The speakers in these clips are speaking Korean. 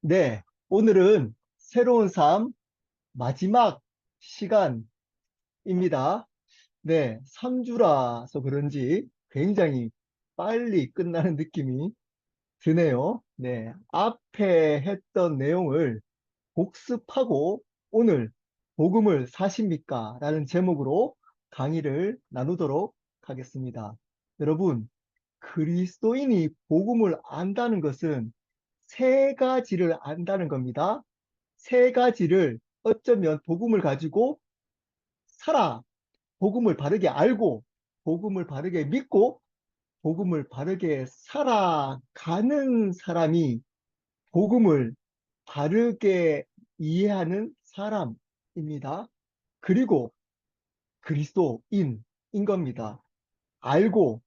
네, 오늘은 새로운 삶 마지막 시간입니다. 네, 3주라서 그런지 굉장히 빨리 끝나는 느낌이 드네요. 네, 앞에 했던 내용을 복습하고 오늘 복음을 사십니까? 라는 제목으로 강의를 나누도록 하겠습니다. 여러분, 그리스도인이 복음을 안다는 것은 세 가지를 안다는 겁니다. 세 가지를 어쩌면 복음을 가지고 살아, 복음을 바르게 알고, 복음을 바르게 믿고, 복음을 바르게 살아가는 사람이 복음을 바르게 이해하는 사람입니다. 그리고 그리스도인인 겁니다. 알고,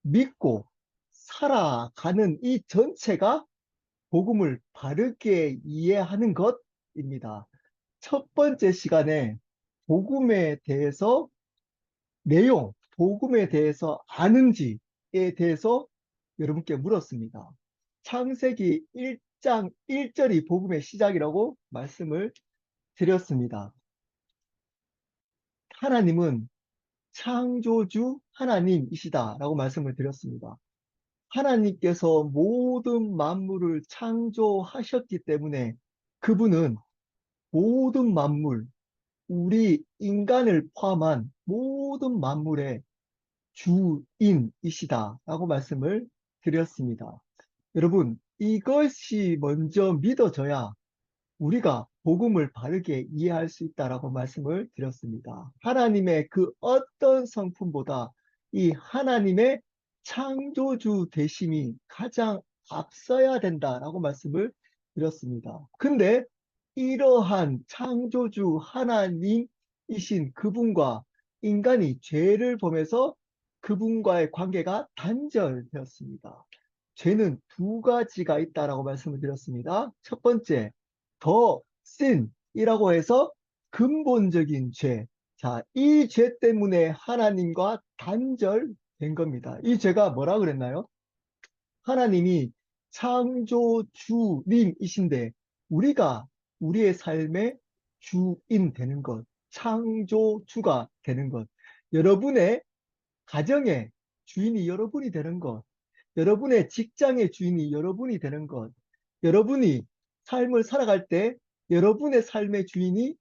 믿고, 살아가는 이 전체가 복음을 바르게 이해하는 것입니다. 첫 번째 시간에 복음에 대해서 내용, 복음에 대해서 아는지에 대해서 여러분께 물었습니다. 창세기 1장 1절이 복음의 시작이라고 말씀을 드렸습니다. 하나님은 창조주 하나님이시다라고 말씀을 드렸습니다. 하나님께서 모든 만물을 창조하셨기 때문에 그분은 모든 만물, 우리 인간을 포함한 모든 만물의 주인이시다라고 말씀을 드렸습니다. 여러분, 이것이 먼저 믿어져야 우리가 복음을 바르게 이해할 수 있다라고 말씀을 드렸습니다. 하나님의 그 어떤 성품보다 이 하나님의 창조주 되심이 가장 앞서야 된다라고 말씀을 드렸습니다. 근데 이러한 창조주 하나님이신 그분과 인간이 죄를 범해서 그분과의 관계가 단절되었습니다. 죄는 두 가지가 있다라고 말씀을 드렸습니다. 첫 번째, 더 sin이라고 해서 근본적인 죄. 자, 이 죄 때문에 하나님과 단절된 겁니다. 이 죄가 뭐라 그랬나요? 하나님이 창조주님이신데 우리가 우리의 삶의 주인 되는 것, 창조주가 되는 것, 여러분의 가정의 주인이 여러분이 되는 것, 여러분의 직장의 주인이 여러분이 되는 것, 여러분이 삶을 살아갈 때 여러분의 삶의 주인이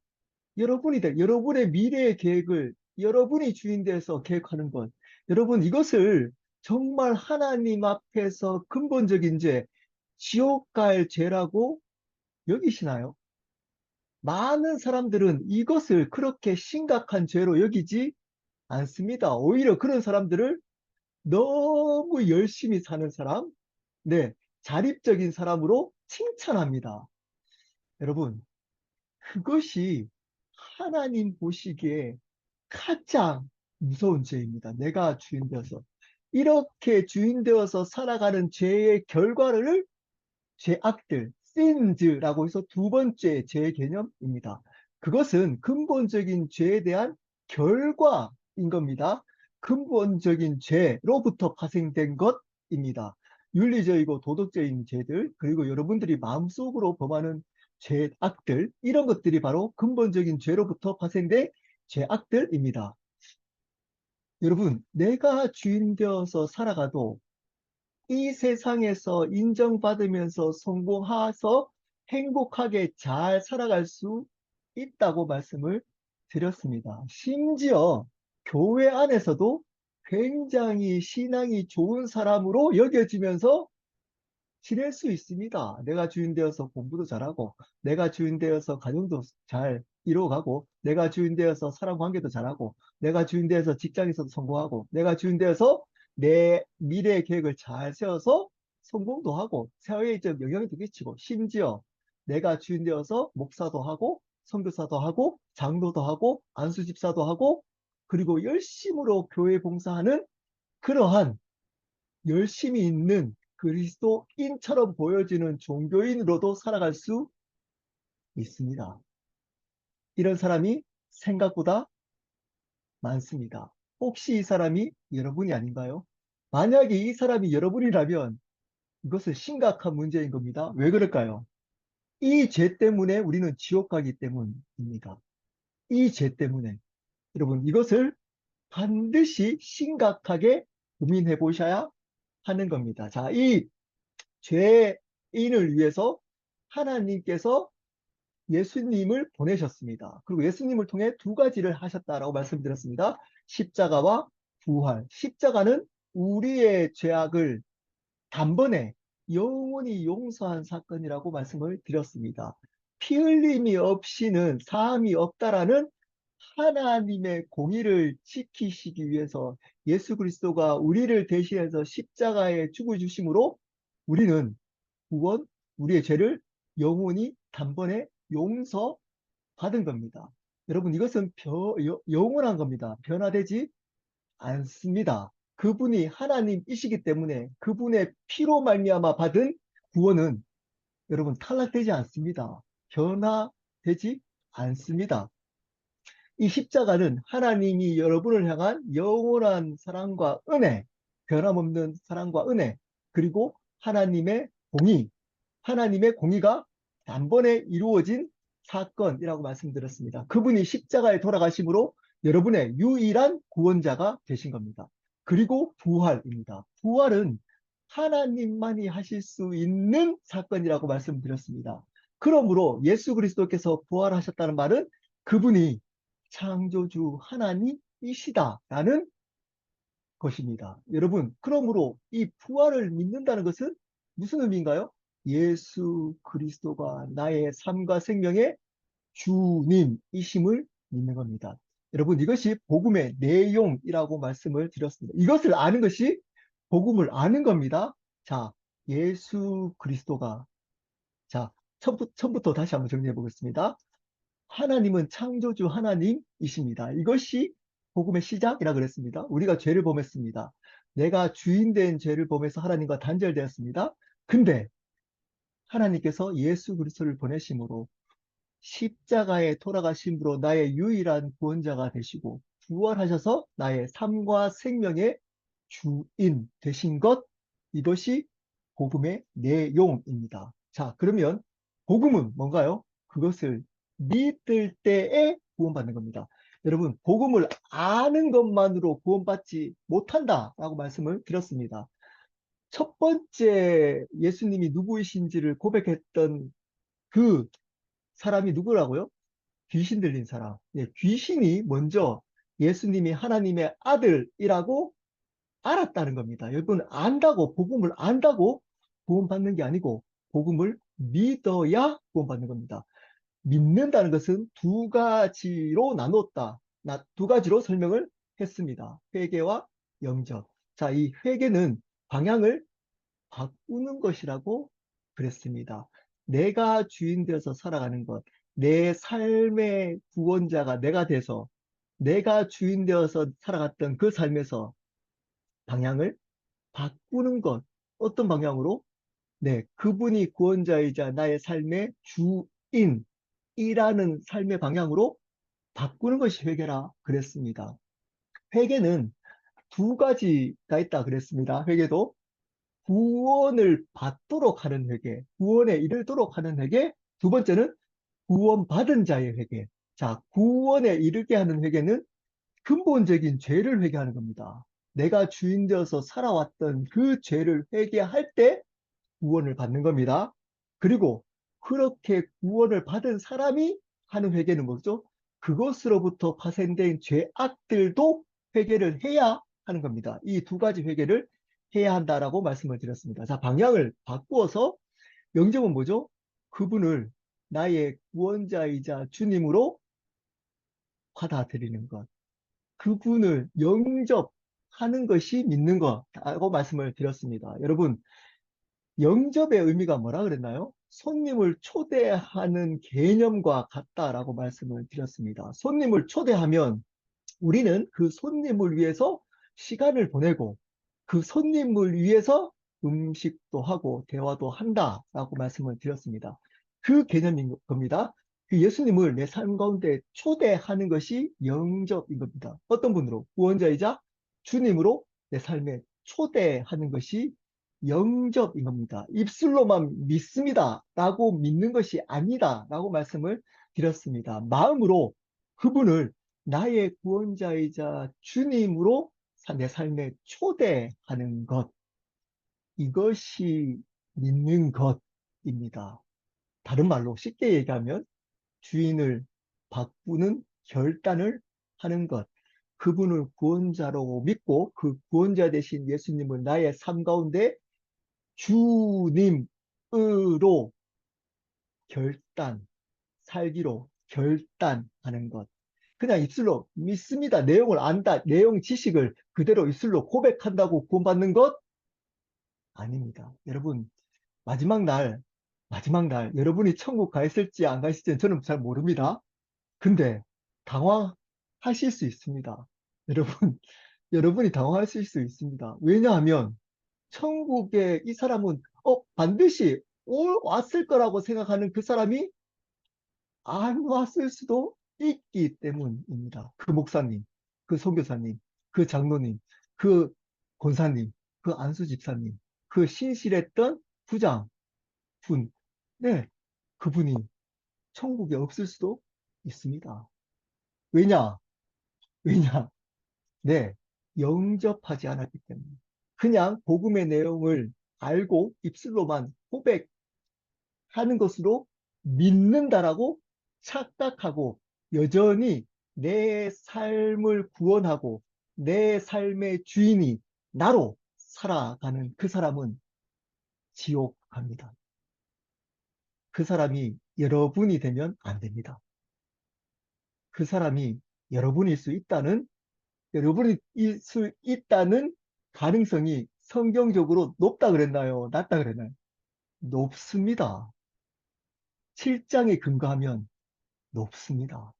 여러분이 여러분의 미래의 계획을 여러분이 주인 돼서 계획하는 것. 여러분, 이것을 정말 하나님 앞에서 근본적인 죄, 지옥 갈 죄라고 여기시나요? 많은 사람들은 이것을 그렇게 심각한 죄로 여기지 않습니다. 오히려 그런 사람들을 너무 열심히 사는 사람, 네, 자립적인 사람으로 칭찬합니다. 여러분, 그것이 하나님 보시기에 가장 무서운 죄입니다. 내가 주인 되어서. 이렇게 주인 되어서 살아가는 죄의 결과를 죄악들, sins라고 해서 두 번째 죄의 개념입니다. 그것은 근본적인 죄에 대한 결과인 겁니다. 근본적인 죄로부터 파생된 것입니다. 윤리적이고 도덕적인 죄들, 그리고 여러분들이 마음속으로 범하는 죄악들, 이런 것들이 바로 근본적인 죄로부터 파생된 죄악들입니다. 여러분, 내가 주인 되어서 살아가도 이 세상에서 인정받으면서 성공해서 행복하게 잘 살아갈 수 있다고 말씀을 드렸습니다. 심지어 교회 안에서도 굉장히 신앙이 좋은 사람으로 여겨지면서 지낼 수 있습니다. 내가 주인 되어서 공부도 잘하고, 내가 주인 되어서 가정도 잘 이루어가고, 내가 주인 되어서 사람 관계도 잘하고, 내가 주인 되어서 직장에서도 성공하고, 내가 주인 되어서 내 미래 계획을 잘 세워서 성공도 하고, 사회에 좀 영향도 끼치고, 심지어 내가 주인 되어서 목사도 하고, 선교사도 하고, 장로도 하고, 안수집사도 하고, 그리고 열심으로 교회 봉사하는 그러한 열심히 있는 그리스도인처럼 보여지는 종교인으로도 살아갈 수 있습니다. 이런 사람이 생각보다 많습니다. 혹시 이 사람이 여러분이 아닌가요? 만약에 이 사람이 여러분이라면 이것은 심각한 문제인 겁니다. 왜 그럴까요? 이 죄 때문에 우리는 지옥 가기 때문입니다. 이 죄 때문에. 여러분, 이것을 반드시 심각하게 고민해 보셔야 하는 겁니다. 자, 이 죄인을 위해서 하나님께서 예수님을 보내셨습니다. 그리고 예수님을 통해 두 가지를 하셨다라고 말씀드렸습니다. 십자가와 부활. 십자가는 우리의 죄악을 단번에 영원히 용서한 사건이라고 말씀을 드렸습니다. 피 흘림이 없이는 사함이 없다라는 하나님의 공의를 지키시기 위해서 예수 그리스도가 우리를 대신해서 십자가에 죽어 주심으로 우리는 구원, 우리의 죄를 영원히 단번에 용서받은 겁니다. 여러분, 이것은 영원한 겁니다. 변화되지 않습니다. 그분이 하나님이시기 때문에 그분의 피로 말미암아 받은 구원은 여러분 탈락되지 않습니다. 변화되지 않습니다. 이 십자가는 하나님이 여러분을 향한 영원한 사랑과 은혜, 변함없는 사랑과 은혜, 그리고 하나님의 공의가 단번에 이루어진 사건이라고 말씀드렸습니다. 그분이 십자가에 돌아가심으로 여러분의 유일한 구원자가 되신 겁니다. 그리고 부활입니다. 부활은 하나님만이 하실 수 있는 사건이라고 말씀드렸습니다. 그러므로 예수 그리스도께서 부활하셨다는 말은 그분이 창조주 하나님이시다라는 것입니다. 여러분, 그러므로 이 부활을 믿는다는 것은 무슨 의미인가요? 예수 그리스도가 나의 삶과 생명의 주님이심을 믿는 겁니다. 여러분, 이것이 복음의 내용이라고 말씀을 드렸습니다. 이것을 아는 것이 복음을 아는 겁니다. 자, 예수 그리스도가, 자, 처음부터 다시 한번 정리해 보겠습니다. 하나님은 창조주 하나님이십니다. 이것이 복음의 시작이라 그랬습니다. 우리가 죄를 범했습니다. 내가 주인된 죄를 범해서 하나님과 단절되었습니다. 근데 하나님께서 예수 그리스도를 보내심으로 십자가에 돌아가심으로 나의 유일한 구원자가 되시고 부활하셔서 나의 삶과 생명의 주인 되신 것, 이것이 복음의 내용입니다. 자, 그러면 복음은 뭔가요? 그것을 믿을 때에 구원받는 겁니다. 여러분, 복음을 아는 것만으로 구원받지 못한다라고 말씀을 드렸습니다. 첫 번째 예수님이 누구이신지를 고백했던 그 사람이 누구라고요? 귀신 들린 사람. 예, 귀신이 먼저 예수님이 하나님의 아들이라고 알았다는 겁니다. 여러분, 복음을 안다고 구원받는 게 아니고, 복음을 믿어야 구원받는 겁니다. 믿는다는 것은 두 가지로 나눴다. 두 가지로 설명을 했습니다. 회개와 영접. 자, 이 회개는 방향을 바꾸는 것이라고 그랬습니다. 내가 주인 되어서 살아가는 것, 내 삶의 구원자가 내가 돼서 내가 주인 되어서 살아갔던 그 삶에서 방향을 바꾸는 것. 어떤 방향으로? 네, 그분이 구원자이자 나의 삶의 주인이라는 삶의 방향으로 바꾸는 것이 회개라 그랬습니다. 회개는 두 가지가 있다 그랬습니다. 회개도 구원을 받도록 하는 회개, 구원에 이르도록 하는 회개. 두 번째는 구원받은 자의 회개. 자, 구원에 이르게 하는 회개는 근본적인 죄를 회개하는 겁니다. 내가 주인 되어서 살아왔던 그 죄를 회개할 때 구원을 받는 겁니다. 그리고 그렇게 구원을 받은 사람이 하는 회개는 뭐죠? 그것으로부터 파생된 죄악들도 회개를 해야 하는 겁니다. 이 두 가지 회개를 해야 한다라고 말씀을 드렸습니다. 자, 방향을 바꾸어서 영접은 뭐죠? 그분을 나의 구원자이자 주님으로 받아들이는 것. 그분을 영접하는 것이 믿는 거라고 말씀을 드렸습니다. 여러분, 영접의 의미가 뭐라 그랬나요? 손님을 초대하는 개념과 같다라고 말씀을 드렸습니다. 손님을 초대하면 우리는 그 손님을 위해서 시간을 보내고 그 손님을 위해서 음식도 하고 대화도 한다라고 말씀을 드렸습니다. 그 개념인 겁니다. 그 예수님을 내 삶 가운데 초대하는 것이 영접인 겁니다. 어떤 분으로? 구원자이자 주님으로 내 삶에 초대하는 것이 영접인 겁니다. 입술로만 믿습니다. 라고 믿는 것이 아니다. 라고 말씀을 드렸습니다. 마음으로 그분을 나의 구원자이자 주님으로 내 삶에 초대하는 것. 이것이 믿는 것입니다. 다른 말로 쉽게 얘기하면 주인을 바꾸는 결단을 하는 것. 그분을 구원자로 믿고 그 구원자 되신 예수님을 나의 삶 가운데 주님으로 결단, 살기로 결단하는 것. 그냥 입술로 믿습니다. 내용을 안다. 내용 지식을 그대로 입술로 고백한다고 구원받는 것? 아닙니다. 여러분, 마지막 날, 여러분이 천국 가 있을지 안 가 있을지는 저는 잘 모릅니다. 근데 당황하실 수 있습니다. 여러분, 여러분이 당황하실 수 있습니다. 왜냐하면 천국에 이 사람은 반드시 왔을 거라고 생각하는 그 사람이 안 왔을 수도 있기 때문입니다. 그 목사님, 그 선교사님, 그 장로님, 그 권사님, 그 안수 집사님, 그 신실했던 부장 분, 네, 그분이 천국에 없을 수도 있습니다. 왜냐? 왜냐? 네, 영접하지 않았기 때문에. 그냥 복음의 내용을 알고 입술로만 고백하는 것으로 믿는다라고 착각하고 여전히 내 삶을 구원하고 내 삶의 주인이 나로 살아가는 그 사람은 지옥 갑니다. 그 사람이 여러분이 되면 안 됩니다. 그 사람이 여러분일 수 있다는 가능성이 성경적으로 높다 그랬나요? 낮다 그랬나요? 높습니다. 7장에 근거하면 높습니다.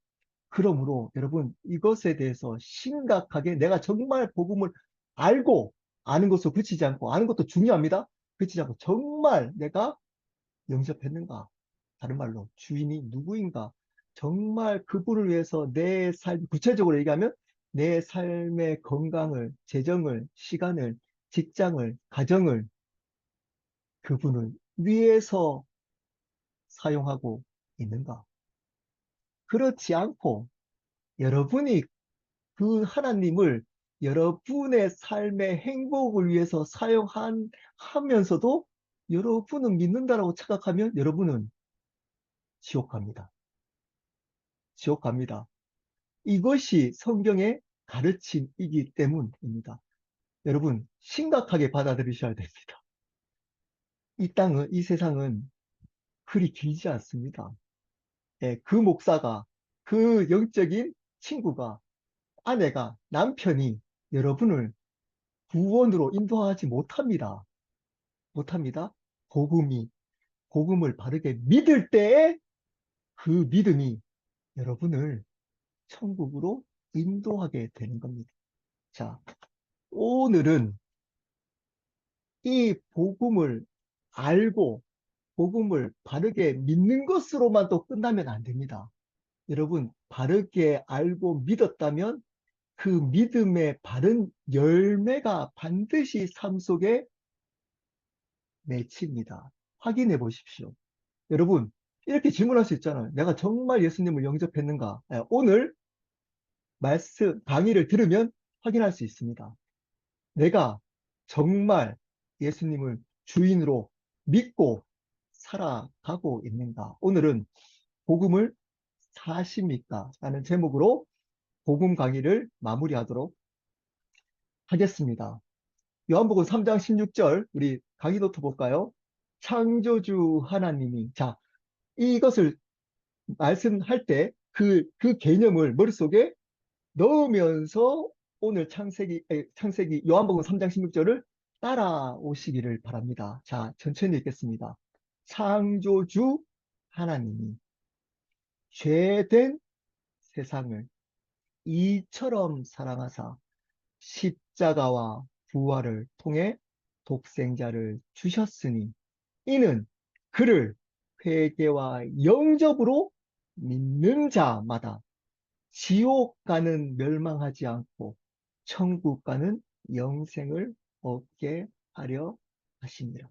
그러므로 여러분 이것에 대해서 심각하게 내가 정말 복음을 알고 아는 것으로 그치지 않고 아는 것도 중요합니다. 그치지 않고 정말 내가 영접했는가? 다른 말로 주인이 누구인가? 정말 그분을 위해서 내 삶, 구체적으로 얘기하면 내 삶의 건강을, 재정을, 시간을, 직장을, 가정을 그분을 위해서 사용하고 있는가? 그렇지 않고 여러분이 그 하나님을 여러분의 삶의 행복을 위해서 하면서도 여러분은 믿는다라고 착각하면 여러분은 지옥 갑니다. 지옥 갑니다. 이것이 성경의 가르침이기 때문입니다. 여러분, 심각하게 받아들이셔야 됩니다. 이 세상은 그리 길지 않습니다. 예, 그 목사가, 그 영적인 친구가, 아내가, 남편이 여러분을 구원으로 인도하지 못합니다. 못합니다. 복음이, 복음을 바르게 믿을 때에 그 믿음이 여러분을 천국으로 인도하게 되는 겁니다. 자, 오늘은 이 복음을 알고 복음을 바르게 믿는 것으로만 또 끝나면 안 됩니다. 여러분, 바르게 알고 믿었다면 그 믿음의 바른 열매가 반드시 삶 속에 맺힙니다. 확인해 보십시오. 여러분, 이렇게 질문할 수 있잖아요. 내가 정말 예수님을 영접했는가? 오늘 강의를 들으면 확인할 수 있습니다. 내가 정말 예수님을 주인으로 믿고 살아가고 있는가? 오늘은 복음을 사십니까? 라는 제목으로 복음 강의를 마무리하도록 하겠습니다. 요한복음 3장 16절 우리 강의 노트 볼까요? 창조주 하나님이 이것을 말씀할 때 그 개념을 머릿속에 넣으면서 오늘 창세기 요한복음 3장 16절을 따라오시기를 바랍니다. 자, 천천히 읽겠습니다. 창조주 하나님이 죄된 세상을 이처럼 사랑하사 십자가와 부활을 통해 독생자를 주셨으니 이는 그를 회개와 영접으로 믿는 자마다 지옥 가는 멸망하지 않고 천국 가는 영생을 얻게 하려 하십니다.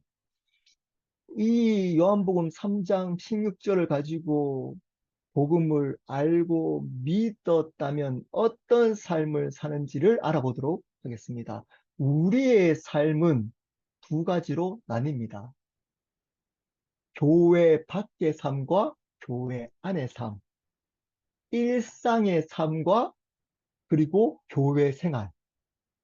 이 요한복음 3장 16절을 가지고 복음을 알고 믿었다면 어떤 삶을 사는지를 알아보도록 하겠습니다. 우리의 삶은 두 가지로 나뉩니다. 교회 밖의 삶과 교회 안의 삶, 일상의 삶과 그리고 교회 생활,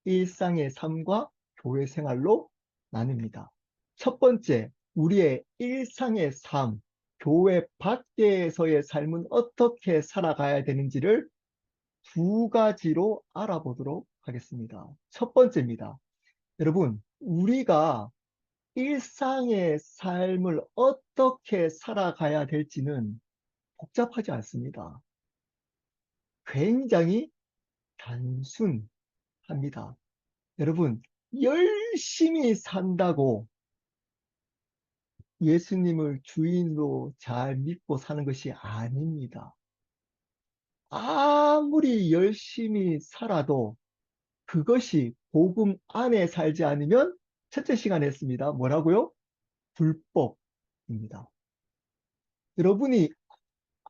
일상의 삶과 교회 생활로 나뉩니다. 첫 번째, 우리의 일상의 삶, 교회 밖에서의 삶은 어떻게 살아가야 되는지를 두 가지로 알아보도록 하겠습니다. 첫 번째입니다. 여러분, 우리가 일상의 삶을 어떻게 살아가야 될지는 복잡하지 않습니다. 굉장히 단순합니다. 여러분, 열심히 산다고 예수님을 주인으로 잘 믿고 사는 것이 아닙니다. 아무리 열심히 살아도 그것이 복음 안에 살지 않으면 첫째 시간에 했습니다. 뭐라고요? 불법입니다. 여러분이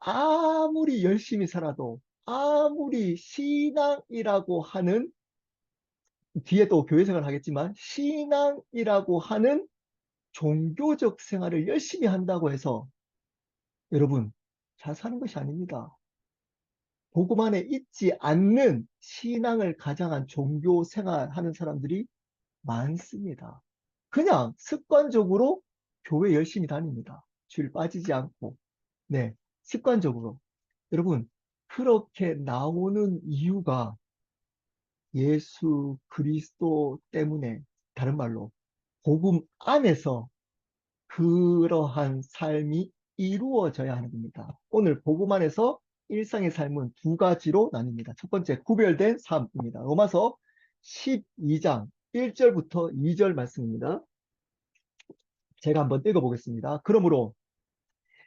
아무리 열심히 살아도 아무리 신앙이라고 하는 뒤에 또 교회 생활을 하겠지만 신앙이라고 하는 종교적 생활을 열심히 한다고 해서 여러분 잘 사는 것이 아닙니다. 복음 안에 있지 않는 신앙을 가장한 종교 생활하는 사람들이 많습니다. 그냥 습관적으로 교회 열심히 다닙니다. 주일 빠지지 않고. 네, 습관적으로. 여러분, 그렇게 나오는 이유가 예수 그리스도 때문에, 다른 말로, 복음 안에서 그러한 삶이 이루어져야 하는 겁니다. 오늘 복음 안에서 일상의 삶은 두 가지로 나뉩니다. 첫 번째, 구별된 삶입니다. 로마서 12장 1절부터 2절 말씀입니다. 제가 한번 읽어보겠습니다. 그러므로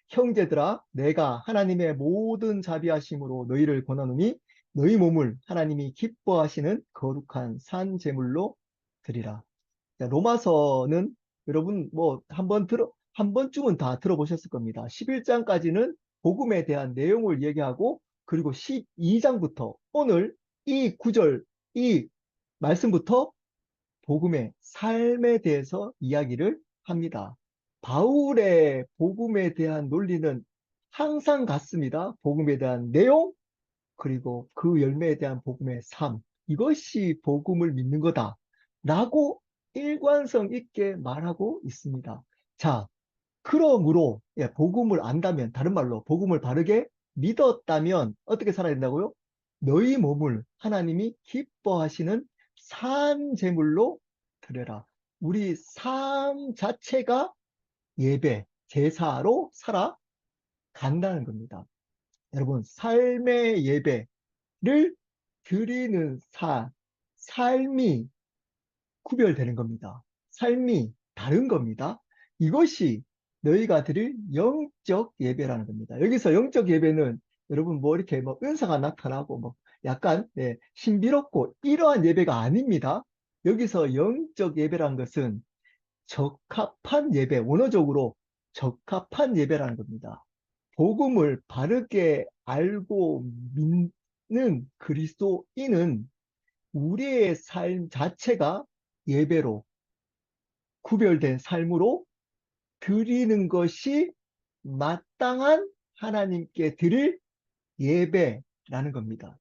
형제들아 내가 하나님의 모든 자비하심으로 너희를 권하노니 너희 몸을 하나님이 기뻐하시는 거룩한 산 제물로 드리라. 로마서는 여러분 뭐 한 번쯤은 다 들어보셨을 겁니다. 11장까지는 복음에 대한 내용을 얘기하고 그리고 12장부터 오늘 이 구절 이 말씀부터 복음의 삶에 대해서 이야기를 합니다. 바울의 복음에 대한 논리는 항상 같습니다. 복음에 대한 내용, 그리고 그 열매에 대한 복음의 삶. 이것이 복음을 믿는 거다. 라고 일관성 있게 말하고 있습니다. 자, 그러므로 복음을 안다면, 다른 말로 복음을 바르게 믿었다면 어떻게 살아야 된다고요? 너희 몸을 하나님이 기뻐하시는 산 제물로 드려라. 우리 삶 자체가 예배, 제사로 살아간다는 겁니다. 여러분, 삶의 예배를 드리는 삶이 구별되는 겁니다. 삶이 다른 겁니다. 이것이 너희가 드릴 영적 예배라는 겁니다. 여기서 영적 예배는 여러분 뭐 이렇게 뭐 은사가 나타나고 뭐 약간 신비롭고 이러한 예배가 아닙니다. 여기서 영적 예배라는 것은 적합한 예배, 원어적으로 적합한 예배라는 겁니다. 복음을 바르게 알고 믿는 그리스도인은 우리의 삶 자체가 예배로 구별된 삶으로 드리는 것이 마땅한 하나님께 드릴 예배라는 겁니다.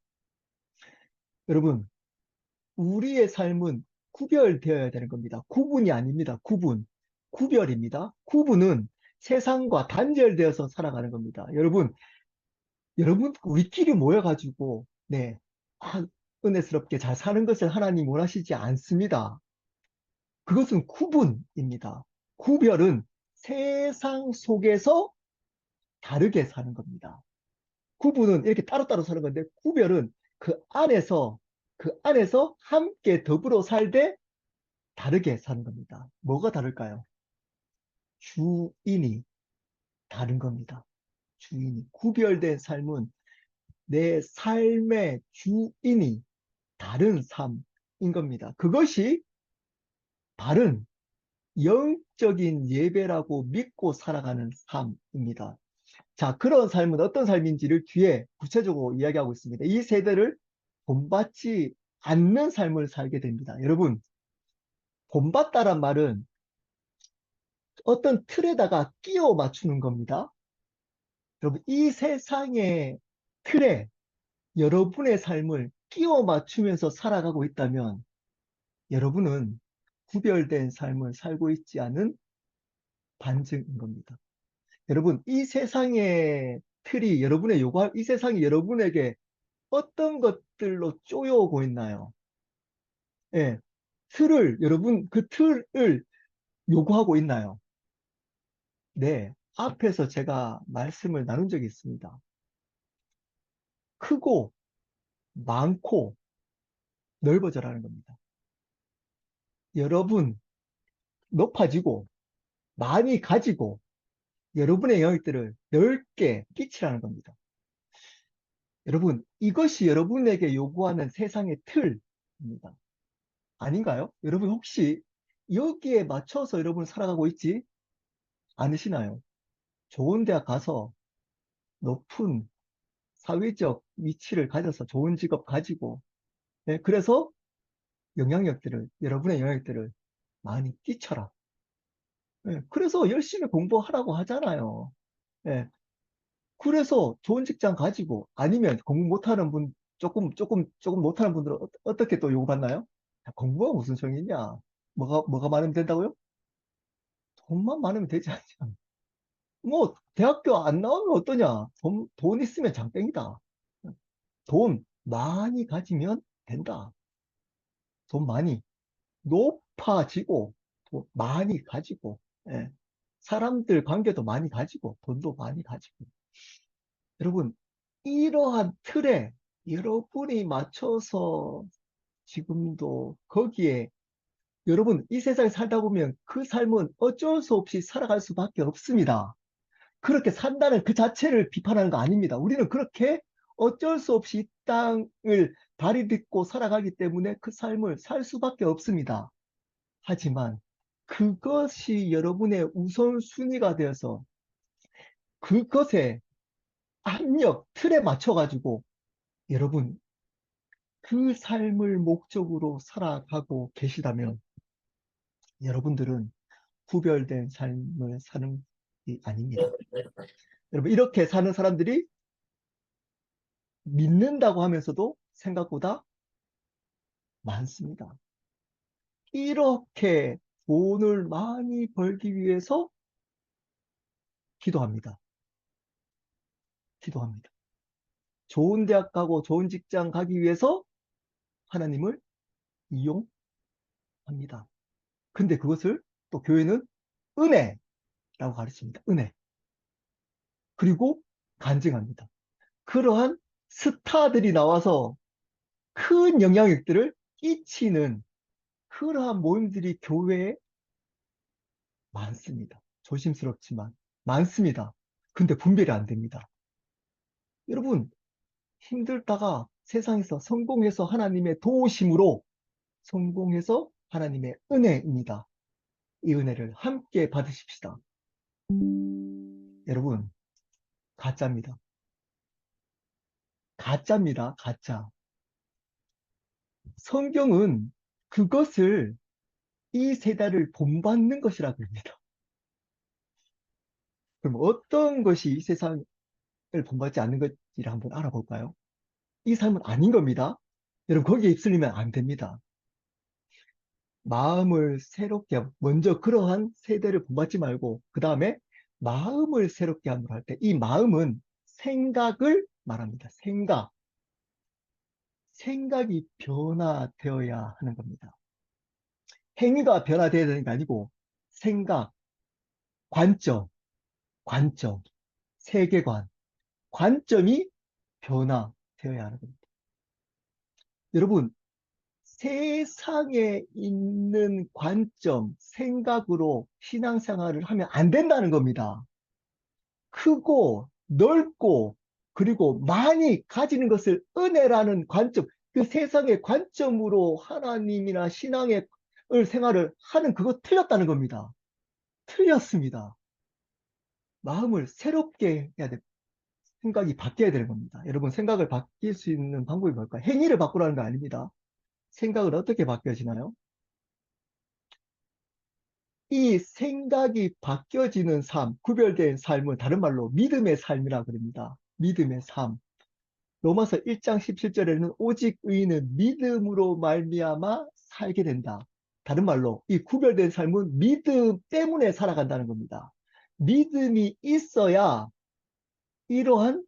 여러분, 우리의 삶은 구별되어야 되는 겁니다. 구분이 아닙니다. 구별입니다. 구분은 세상과 단절되어서 살아가는 겁니다. 여러분, 우리끼리 모여가지고, 네, 은혜스럽게 잘 사는 것을 하나님 원하시지 않습니다. 그것은 구분입니다. 구별은 세상 속에서 다르게 사는 겁니다. 구분은 이렇게 따로따로 사는 건데, 구별은 그 안에서 함께 더불어 살되 다르게 사는 겁니다. 뭐가 다를까요? 주인이 다른 겁니다. 주인이. 구별된 삶은 내 삶의 주인이 다른 삶인 겁니다. 그것이 바른 영적인 예배라고 믿고 살아가는 삶입니다. 자, 그런 삶은 어떤 삶인지를 뒤에 구체적으로 이야기하고 있습니다. 이 세대를 본받지 않는 삶을 살게 됩니다. 여러분, 본받다란 말은 어떤 틀에다가 끼워 맞추는 겁니다. 여러분, 이 세상의 틀에 여러분의 삶을 끼워 맞추면서 살아가고 있다면 여러분은 구별된 삶을 살고 있지 않은 반증인 겁니다. 여러분, 이 세상의 틀이 여러분의 요구할, 이 세상이 여러분에게 어떤 것들로 쪼여오고 있나요? 예. 여러분, 그 틀을 요구하고 있나요? 네. 앞에서 제가 말씀을 나눈 적이 있습니다. 크고, 많고, 넓어져라는 겁니다. 여러분, 높아지고, 많이 가지고, 여러분의 영역들을 넓게 끼치라는 겁니다. 여러분, 이것이 여러분에게 요구하는 세상의 틀입니다. 아닌가요? 여러분, 혹시 여기에 맞춰서 여러분 살아가고 있지 않으시나요? 좋은 대학 가서 높은 사회적 위치를 가져서 좋은 직업 가지고, 네, 그래서 여러분의 영향력들을 많이 끼쳐라. 네, 그래서 열심히 공부하라고 하잖아요. 네, 그래서 좋은 직장 가지고, 아니면 공부 못하는 분, 조금 못하는 분들은 어떻게 또 요구받나요? 야, 공부가 무슨 소용이냐? 뭐가 많으면 된다고요? 돈만 많으면 되지 않냐? 뭐, 대학교 안 나오면 어떠냐? 돈 있으면 장땡이다. 돈 많이 가지면 된다. 돈 많이. 높아지고, 돈 많이 가지고, 예. 사람들 관계도 많이 가지고, 돈도 많이 가지고. 여러분, 이러한 틀에 여러분이 맞춰서 지금도 거기에 여러분, 이 세상에 살다 보면 그 삶은 어쩔 수 없이 살아갈 수밖에 없습니다. 그렇게 산다는 그 자체를 비판하는 거 아닙니다. 우리는 그렇게 어쩔 수 없이 이 땅을 다리 딛고 살아가기 때문에 그 삶을 살 수밖에 없습니다. 하지만 그것이 여러분의 우선순위가 되어서 그것에 압력, 틀에 맞춰가지고 여러분 그 삶을 목적으로 살아가고 계시다면 여러분들은 구별된 삶을 사는 게 아닙니다. 여러분 이렇게 사는 사람들이 믿는다고 하면서도 생각보다 많습니다. 이렇게 돈을 많이 벌기 위해서 기도합니다. 기도합니다. 좋은 대학 가고 좋은 직장 가기 위해서 하나님을 이용합니다. 근데 그것을 또 교회는 은혜라고 가르칩니다. 은혜. 그리고 간증합니다. 그러한 스타들이 나와서 큰 영향력들을 끼치는 그러한 모임들이 교회에 많습니다. 조심스럽지만 많습니다. 근데 분별이 안 됩니다. 여러분, 힘들다가 세상에서 성공해서 하나님의 도우심으로 성공해서 하나님의 은혜입니다. 이 은혜를 함께 받으십시다. 여러분, 가짜입니다. 가짜입니다. 가짜. 성경은 그것을 이 세대를 본받는 것이라고 합니다. 그럼 어떤 것이 이 세상을 본받지 않는 것이라 한번 알아볼까요? 이 삶은 아닌 겁니다. 여러분, 거기에 입술리면 안 됩니다. 마음을 새롭게 먼저 그러한 세대를 본받지 말고 그 다음에 마음을 새롭게 함으로 할 때 이 마음은 생각을 말합니다. 생각이 변화되어야 하는 겁니다. 행위가 변화되어야 되는 게 아니고 생각, 관점, 관점, 세계관, 관점이 변화되어야 하는 겁니다. 여러분, 세상에 있는 관점, 생각으로 신앙생활을 하면 안 된다는 겁니다. 크고 넓고 그리고 많이 가지는 것을 은혜라는 관점, 그 세상의 관점으로 하나님이나 신앙의 생활을 하는 그거 틀렸다는 겁니다. 틀렸습니다. 마음을 새롭게 해야 돼. 생각이 바뀌어야 되는 겁니다. 여러분, 생각을 바뀔 수 있는 방법이 뭘까요? 행위를 바꾸라는 거 아닙니다. 생각을 어떻게 바뀌어지나요? 이 생각이 바뀌어지는 삶, 구별된 삶은 다른 말로 믿음의 삶이라 그럽니다. 믿음의 삶. 로마서 1장 17절에는 오직 의인은 믿음으로 말미암아 살게 된다. 다른 말로 이 구별된 삶은 믿음 때문에 살아간다는 겁니다. 믿음이 있어야 이러한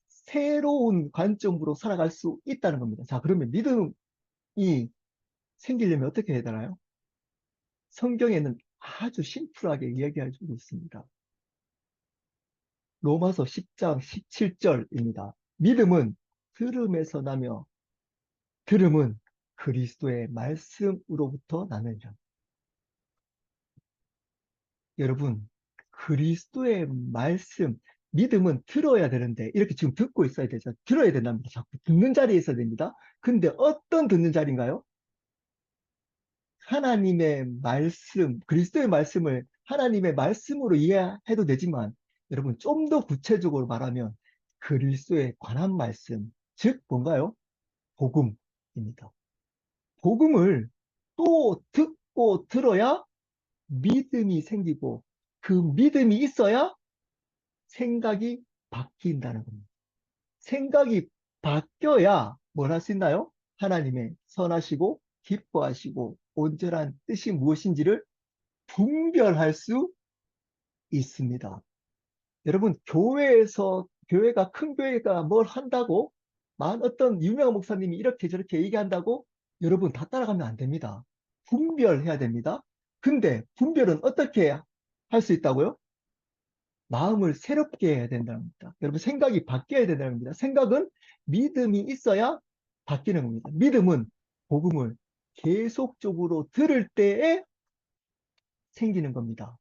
새로운 관점으로 살아갈 수 있다는 겁니다. 자, 그러면 믿음이 생기려면 어떻게 해야 되나요? 성경에는 아주 심플하게 이야기해주고 있습니다. 로마서 10장 17절입니다. 믿음은 들음에서 나며 들음은 그리스도의 말씀으로부터 나느니라. 여러분, 그리스도의 말씀, 믿음은 들어야 되는데 이렇게 지금 듣고 있어야 되죠. 들어야 된답니다. 자꾸 듣는 자리에 있어야 됩니다. 근데 어떤 듣는 자리인가요? 하나님의 말씀, 그리스도의 말씀을 하나님의 말씀으로 이해해도 되지만 여러분 좀 더 구체적으로 말하면 그리스도에 관한 말씀, 즉 뭔가요? 복음입니다. 복음을 또 듣고 들어야 믿음이 생기고 그 믿음이 있어야 생각이 바뀐다는 겁니다. 생각이 바뀌어야 뭘 할 수 있나요? 하나님의 선하시고 기뻐하시고 온전한 뜻이 무엇인지를 분별할 수 있습니다. 여러분, 교회가 큰 교회가 뭘 한다고 어떤 유명한 목사님이 이렇게 저렇게 얘기한다고 여러분 다 따라가면 안 됩니다. 분별해야 됩니다. 근데 분별은 어떻게 할 수 있다고요? 마음을 새롭게 해야 된다는 겁니다. 여러분, 생각이 바뀌어야 된다는 겁니다. 생각은 믿음이 있어야 바뀌는 겁니다. 믿음은 복음을 계속적으로 들을 때에 생기는 겁니다.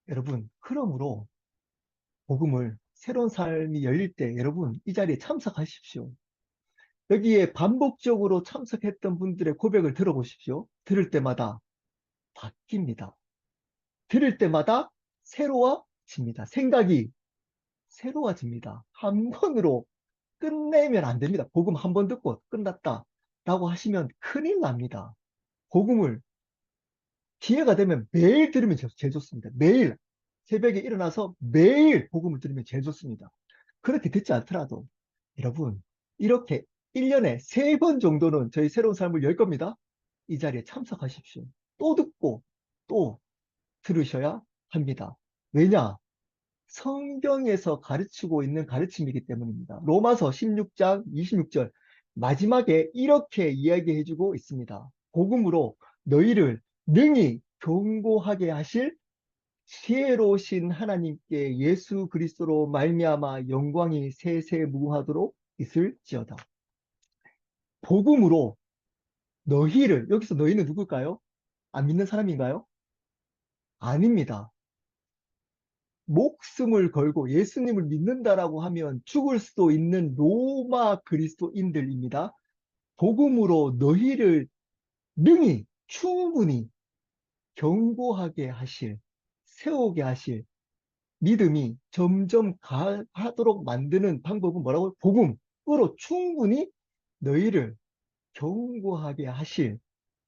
여러분, 그러므로 복음을 새로운 삶이 열릴 때 여러분 이 자리에 참석하십시오. 여기에 반복적으로 참석했던 분들의 고백을 들어보십시오. 들을 때마다 바뀝니다. 들을 때마다 새로워집니다. 생각이 새로워집니다. 한 번으로 끝내면 안 됩니다. 복음 한 번 듣고 끝났다 라고 하시면 큰일 납니다. 복음을 기회가 되면 매일 들으면 제일 좋습니다. 매일 새벽에 일어나서 매일 복음을 들으면 제일 좋습니다. 그렇게 듣지 않더라도 여러분 이렇게 1년에 3번 정도는 저희 새로운 삶을 열 겁니다. 이 자리에 참석하십시오. 또 듣고 또 들으셔야 합니다. 왜냐? 성경에서 가르치고 있는 가르침이기 때문입니다. 로마서 16장 26절 마지막에 이렇게 이야기해주고 있습니다. 복음으로 너희를 능히 경고하게 하실 지혜로우신 하나님께 예수 그리스도로 말미암아 영광이 세세무하도록 있을지어다. 복음으로 너희를 여기서 너희는 누굴까요? 안 믿는 사람인가요? 아닙니다. 목숨을 걸고 예수님을 믿는다라고 하면 죽을 수도 있는 로마 그리스도인들입니다. 복음으로 너희를 능히 충분히 견고하게 하실, 세우게 하실 믿음이 점점 가하도록 만드는 방법은 뭐라고? 복음으로 충분히 너희를 견고하게 하실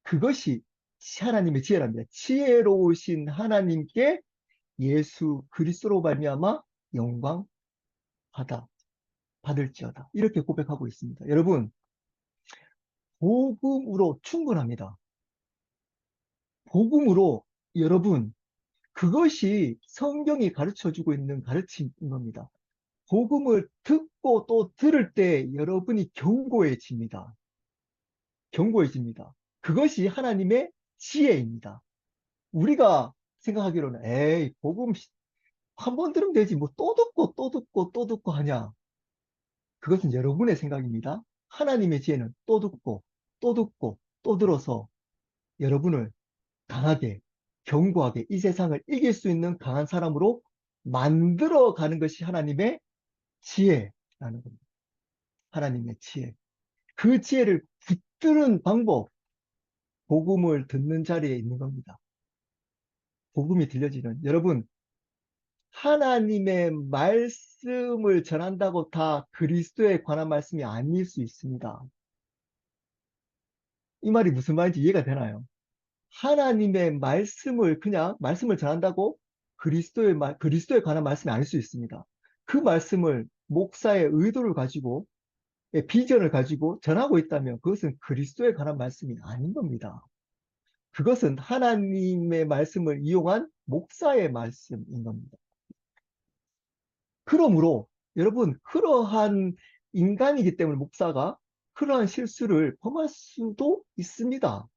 그것이 하나님의 지혜랍니다. 지혜로우신 하나님께 예수 그리스도로 말미암아 영광 받을지어다. 이렇게 고백하고 있습니다. 여러분, 복음으로 충분합니다. 복음으로 여러분, 그것이 성경이 가르쳐 주고 있는 가르침인 겁니다. 복음을 듣고 또 들을 때 여러분이 견고해집니다. 견고해집니다. 그것이 하나님의 지혜입니다. 우리가 생각하기로는 에이, 복음 한 번 들으면 되지. 뭐 또 듣고 또 듣고 또 듣고 하냐. 그것은 여러분의 생각입니다. 하나님의 지혜는 또 듣고 또 듣고 또 들어서 여러분을 강하게, 견고하게 이 세상을 이길 수 있는 강한 사람으로 만들어 가는 것이 하나님의 지혜라는 겁니다. 하나님의 지혜. 그 지혜를 붙드는 방법, 복음을 듣는 자리에 있는 겁니다. 복음이 들려지는. 여러분, 하나님의 말씀을 전한다고 다 그리스도에 관한 말씀이 아닐 수 있습니다. 이 말이 무슨 말인지 이해가 되나요? 하나님의 말씀을 그냥 말씀을 전한다고 그리스도에 관한 말씀이 아닐 수 있습니다. 그 말씀을 목사의 의도를 가지고 비전을 가지고 전하고 있다면 그것은 그리스도에 관한 말씀이 아닌 겁니다. 그것은 하나님의 말씀을 이용한 목사의 말씀인 겁니다. 그러므로 여러분 그러한 인간이기 때문에 목사가 그러한 실수를 범할 수도 있습니다.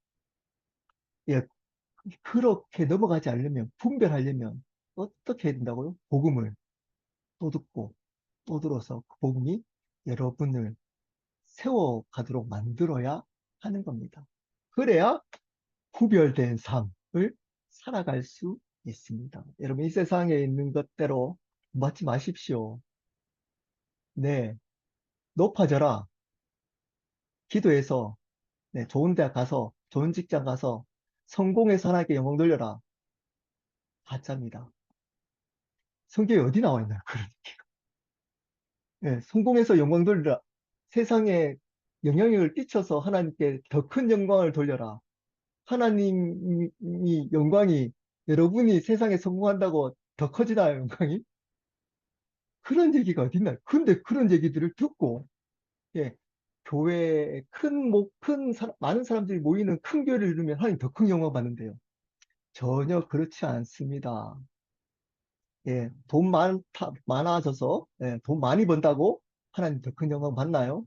예, 그렇게 넘어가지 않으려면 분별하려면 어떻게 해야 된다고요? 복음을 또 듣고 또 들어서 그 복음이 여러분을 세워가도록 만들어야 하는 겁니다. 그래야 구별된 삶을 살아갈 수 있습니다. 여러분 이 세상에 있는 것대로 맞지 마십시오. 네, 높아져라. 기도해서 네, 좋은 대학 가서 좋은 직장 가서 성공해서 하나님께 영광 돌려라. 가짜입니다. 성경에 어디 나와 있나요? 예, 성공해서 영광 돌리라. 세상에 영향력을 끼쳐서 하나님께 더 큰 영광을 돌려라. 하나님이 영광이 여러분이 세상에 성공한다고 더 커지나요, 영광이? 그런 얘기가 어딨나요? 근데 그런 얘기들을 듣고, 예, 교회에 많은 사람들이 모이는 큰 교회를 이루면 하나님 더 큰 영광 받는데요. 전혀 그렇지 않습니다. 예, 많아져서, 예, 돈 많이 번다고 하나님 더 큰 영광 받나요?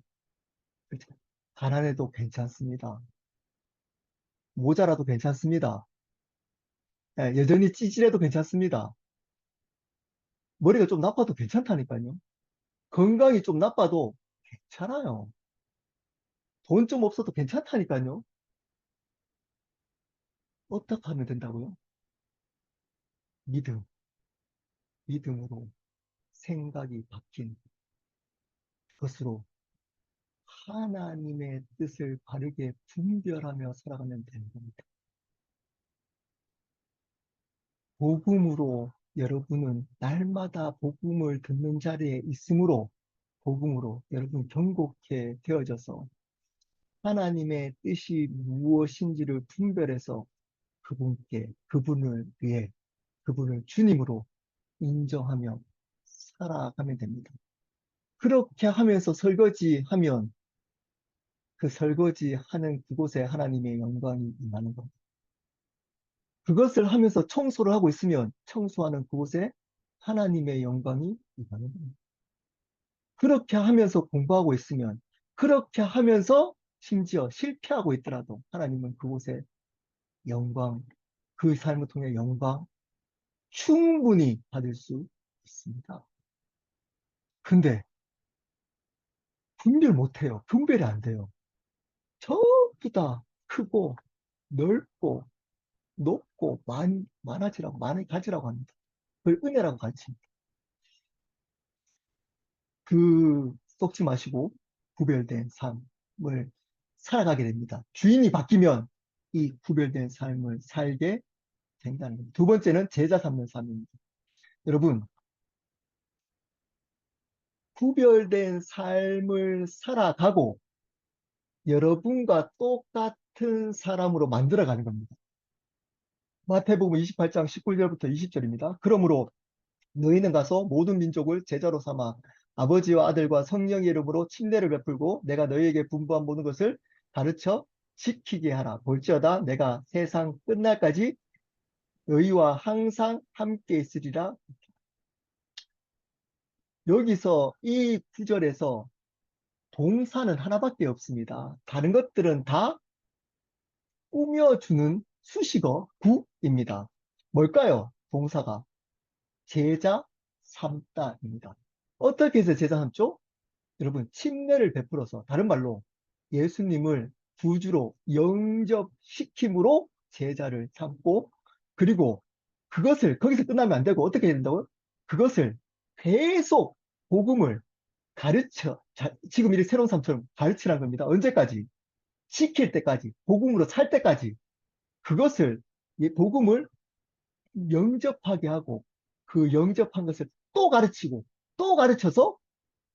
그렇죠. 가난해도 괜찮습니다. 모자라도 괜찮습니다. 예, 여전히 찌질해도 괜찮습니다. 머리가 좀 나빠도 괜찮다니까요. 건강이 좀 나빠도 괜찮아요. 돈 좀 없어도 괜찮다니까요. 어떻게 하면 된다고요? 믿음, 믿음으로 생각이 바뀐 것으로 하나님의 뜻을 바르게 분별하며 살아가면 되는 겁니다. 복음으로 여러분은 날마다 복음을 듣는 자리에 있으므로 복음으로 여러분 경고케 되어져서 하나님의 뜻이 무엇인지를 분별해서 그분을 위해 그분을 주님으로 인정하며 살아가면 됩니다. 그렇게 하면서 설거지하면 그 설거지하는 그곳에 하나님의 영광이 임하는 겁니다. 그것을 하면서 청소를 하고 있으면 청소하는 그곳에 하나님의 영광이 임하는 겁니다. 그렇게 하면서 공부하고 있으면 그렇게 하면서 심지어 실패하고 있더라도 하나님은 그곳에 영광, 그 삶을 통해 영광 충분히 받을 수 있습니다. 근데 분별 못해요. 분별이 안 돼요. 전부 다 크고 넓고 높고 많이 가지라고 합니다. 그걸 은혜라고 가르칩니다. 그 썩지 마시고 구별된 삶을 살아가게 됩니다. 주인이 바뀌면 이 구별된 삶을 살게 된다는 겁니다. 두 번째는 제자 삼는 삶입니다. 여러분, 구별된 삶을 살아가고 여러분과 똑같은 사람으로 만들어가는 겁니다. 마태복음 28장 19절부터 20절입니다. 그러므로 너희는 가서 모든 민족을 제자로 삼아 아버지와 아들과 성령의 이름으로 침례를 베풀고 내가 너희에게 분부한 모든 것을 가르쳐 지키게 하라. 볼지어다 내가 세상 끝날까지 너희와 항상 함께 있으리라. 여기서 이 구절에서 동사는 하나밖에 없습니다. 다른 것들은 다 꾸며주는 수식어 구입니다. 뭘까요? 동사가 제자 삼다입니다. 어떻게 해서 제자 삼죠? 여러분 침례를 베풀어서 다른 말로 예수님을 구주로 영접시킴으로 제자를 삼고 그리고 그것을 거기서 끝나면 안 되고 어떻게 해야 된다고요? 그것을 계속 복음을 가르쳐 지금 이 새로운 삶처럼 가르치라는 겁니다. 언제까지? 지킬 때까지, 복음으로 살 때까지 그것을, 이 복음을 영접하게 하고 그 영접한 것을 또 가르치고 또 가르쳐서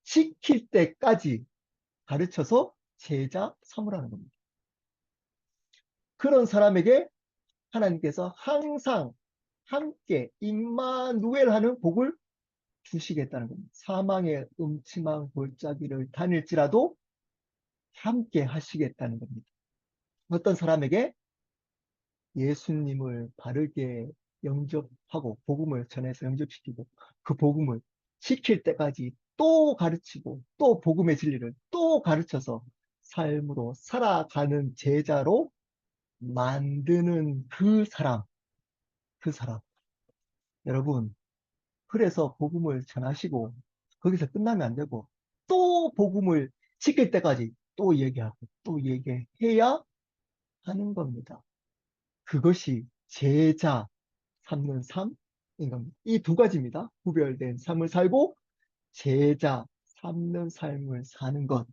지킬 때까지 가르쳐서 제자 삼으라는 겁니다. 그런 사람에게 하나님께서 항상 함께 임마누엘 하는 복을 주시겠다는 겁니다. 사망의 음침한 골짜기를 다닐지라도 함께 하시겠다는 겁니다. 어떤 사람에게 예수님을 바르게 영접하고 복음을 전해서 영접시키고 그 복음을 지킬 때까지 또 가르치고 또 복음의 진리를 또 가르쳐서 삶으로 살아가는 제자로 만드는 그 사람, 그 사람. 여러분, 그래서 복음을 전하시고 거기서 끝나면 안 되고 또 복음을 지킬 때까지 또 얘기하고 또 얘기해야 하는 겁니다. 그것이 제자 삼는 삶인 겁니다. 이 두 가지입니다. 구별된 삶을 살고 제자 삼는 삶을 사는 것.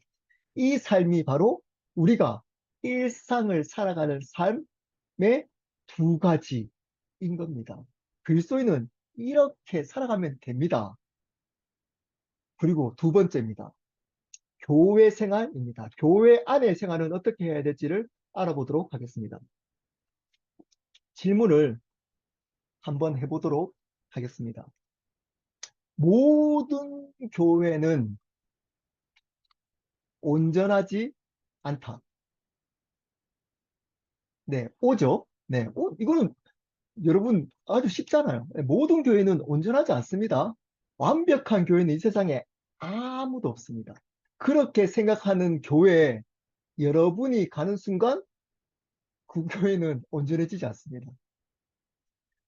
이 삶이 바로 우리가 일상을 살아가는 삶의 두 가지인 겁니다. 그리스도인은 이렇게 살아가면 됩니다. 그리고 두 번째입니다. 교회 생활입니다. 교회 안의 생활은 어떻게 해야 될지를 알아보도록 하겠습니다. 질문을 한번 해보도록 하겠습니다. 모든 교회는 온전하지 않다. 네, 오죠. 네, 이거는 여러분 아주 쉽잖아요. 네, 모든 교회는 온전하지 않습니다. 완벽한 교회는 이 세상에 아무도 없습니다. 그렇게 생각하는 교회에 여러분이 가는 순간 그 교회는 온전해지지 않습니다.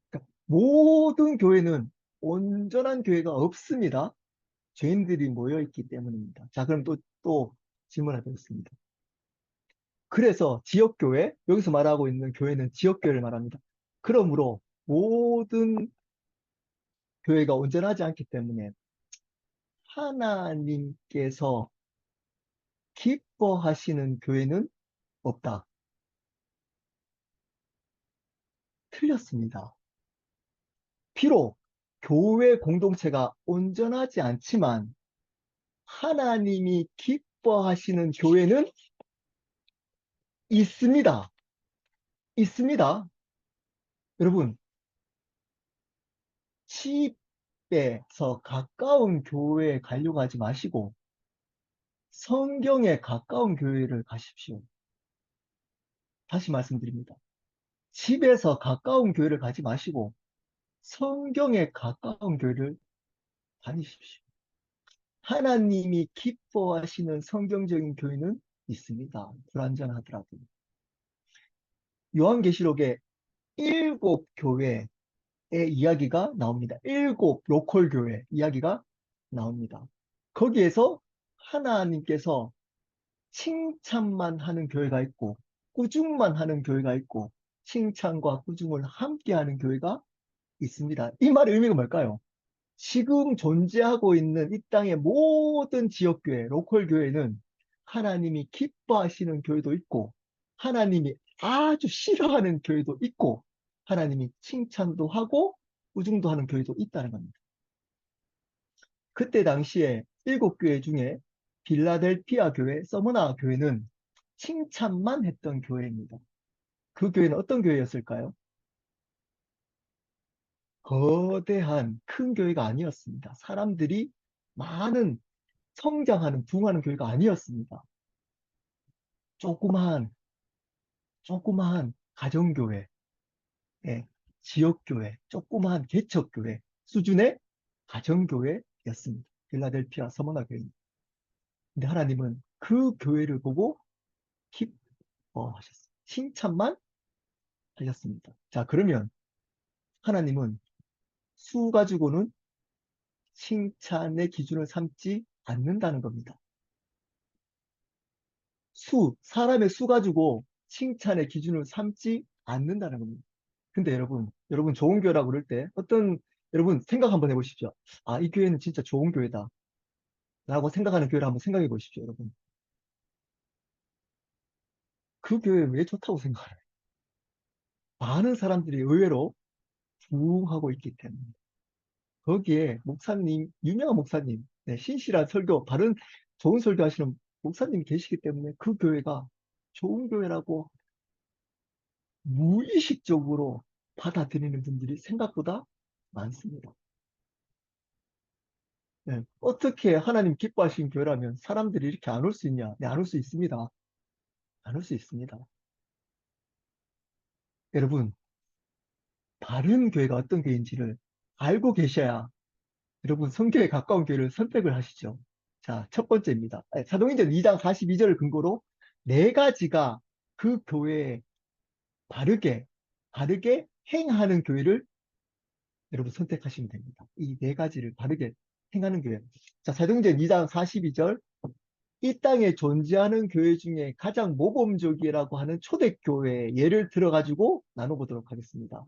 그러니까 모든 교회는 온전한 교회가 없습니다. 죄인들이 모여있기 때문입니다. 자, 그럼 또 질문하겠습니다. 그래서 지역교회, 여기서 말하고 있는 교회는 지역교회를 말합니다. 그러므로 모든 교회가 온전하지 않기 때문에 하나님께서 기뻐하시는 교회는 없다. 틀렸습니다. 비록 교회 공동체가 온전하지 않지만 하나님이 기뻐하시는 교회는 있습니다. 있습니다. 여러분, 집에서 가까운 교회에 가려고 하지 마시고 성경에 가까운 교회를 가십시오. 다시 말씀드립니다. 집에서 가까운 교회를 가지 마시고 성경에 가까운 교회를 다니십시오. 하나님이 기뻐하시는 성경적인 교회는 있습니다. 불완전하더라도. 요한계시록에 7교회의 이야기가 나옵니다. 7로컬 교회 이야기가 나옵니다. 거기에서 하나님께서 칭찬만 하는 교회가 있고 꾸중만 하는 교회가 있고 칭찬과 꾸중을 함께 하는 교회가 있습니다. 이 말의 의미가 뭘까요? 지금 존재하고 있는 이 땅의 모든 지역교회, 로컬교회는 하나님이 기뻐하시는 교회도 있고 하나님이 아주 싫어하는 교회도 있고 하나님이 칭찬도 하고 꾸중도 하는 교회도 있다는 겁니다. 그때 당시에 7교회 중에 빌라델피아 교회, 서머나 교회는 칭찬만 했던 교회입니다. 그 교회는 어떤 교회였을까요? 거대한 큰 교회가 아니었습니다. 사람들이 많은 성장하는 부흥하는 교회가 아니었습니다. 조그마한 가정교회, 예, 지역교회, 조그마한 개척교회 수준의 가정교회였습니다. 필라델피아 서머나 교회. 근데 하나님은 그 교회를 보고 기뻐하셨어요. 칭찬만 하셨습니다. 자, 그러면 하나님은 수 가지고는 칭찬의 기준을 삼지 않는다는 겁니다. 사람의 수 가지고 칭찬의 기준을 삼지 않는다는 겁니다. 근데 여러분 좋은 교회라고 그럴 때 여러분 생각 한번 해보십시오. 아, 이 교회는 진짜 좋은 교회다. 라고 생각하는 교회를 한번 생각해 보십시오, 여러분. 그 교회 왜 좋다고 생각해요? 많은 사람들이 의외로 부흥하고 있기 때문에. 거기에 목사님, 유명한 목사님, 네, 신실한 설교, 바른 좋은 설교 하시는 목사님이 계시기 때문에 그 교회가 좋은 교회라고 무의식적으로 받아들이는 분들이 생각보다 많습니다. 네, 어떻게 하나님 기뻐하신 교회라면 사람들이 이렇게 안 올 수 있냐? 네, 안 올 수 있습니다. 안 올 수 있습니다. 여러분, 바른 교회가 어떤 교회인지를 알고 계셔야 여러분 성교에 가까운 교회를 선택을 하시죠. 자, 첫 번째입니다. 사도행전 2장 42절을 근거로 네 가지가 그 교회에 바르게 행하는 교회를 여러분 선택하시면 됩니다. 이 네 가지를 바르게 행하는 교회. 자, 사도행전 2장 42절. 이 땅에 존재하는 교회 중에 가장 모범적이라고 하는 초대교회 예를 들어가지고 나눠보도록 하겠습니다.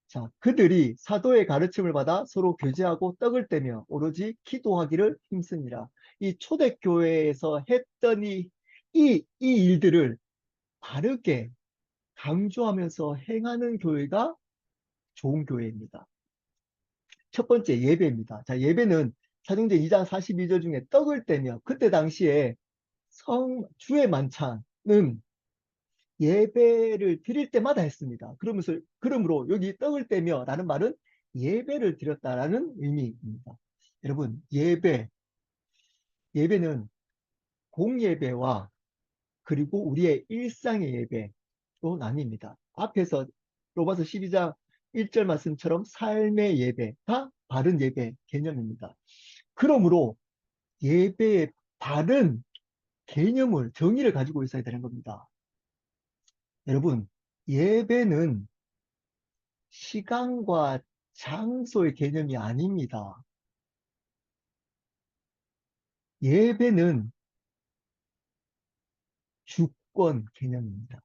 자, 그들이 사도의 가르침을 받아 서로 교제하고 떡을 떼며 오로지 기도하기를 힘쓰니라. 이 초대교회에서 했던 이 일들을 바르게 강조하면서 행하는 교회가 좋은 교회입니다. 첫 번째 예배입니다. 자, 예배는 사도행전 2장 42절 중에 떡을 떼며 그때 당시에 주의 만찬은 예배를 드릴 때마다 했습니다. 그러므로 여기 떡을 떼며 라는 말은 예배를 드렸다라는 의미입니다. 여러분, 예배는 공예배와 그리고 우리의 일상의 예배로 나뉩니다. 앞에서 로마서 12장 1절 말씀처럼 삶의 예배가 바른 예배 개념입니다. 그러므로 예배의 바른 개념을, 정의를 가지고 있어야 되는 겁니다. 여러분, 예배는 시간과 장소의 개념이 아닙니다. 예배는 주권 개념입니다.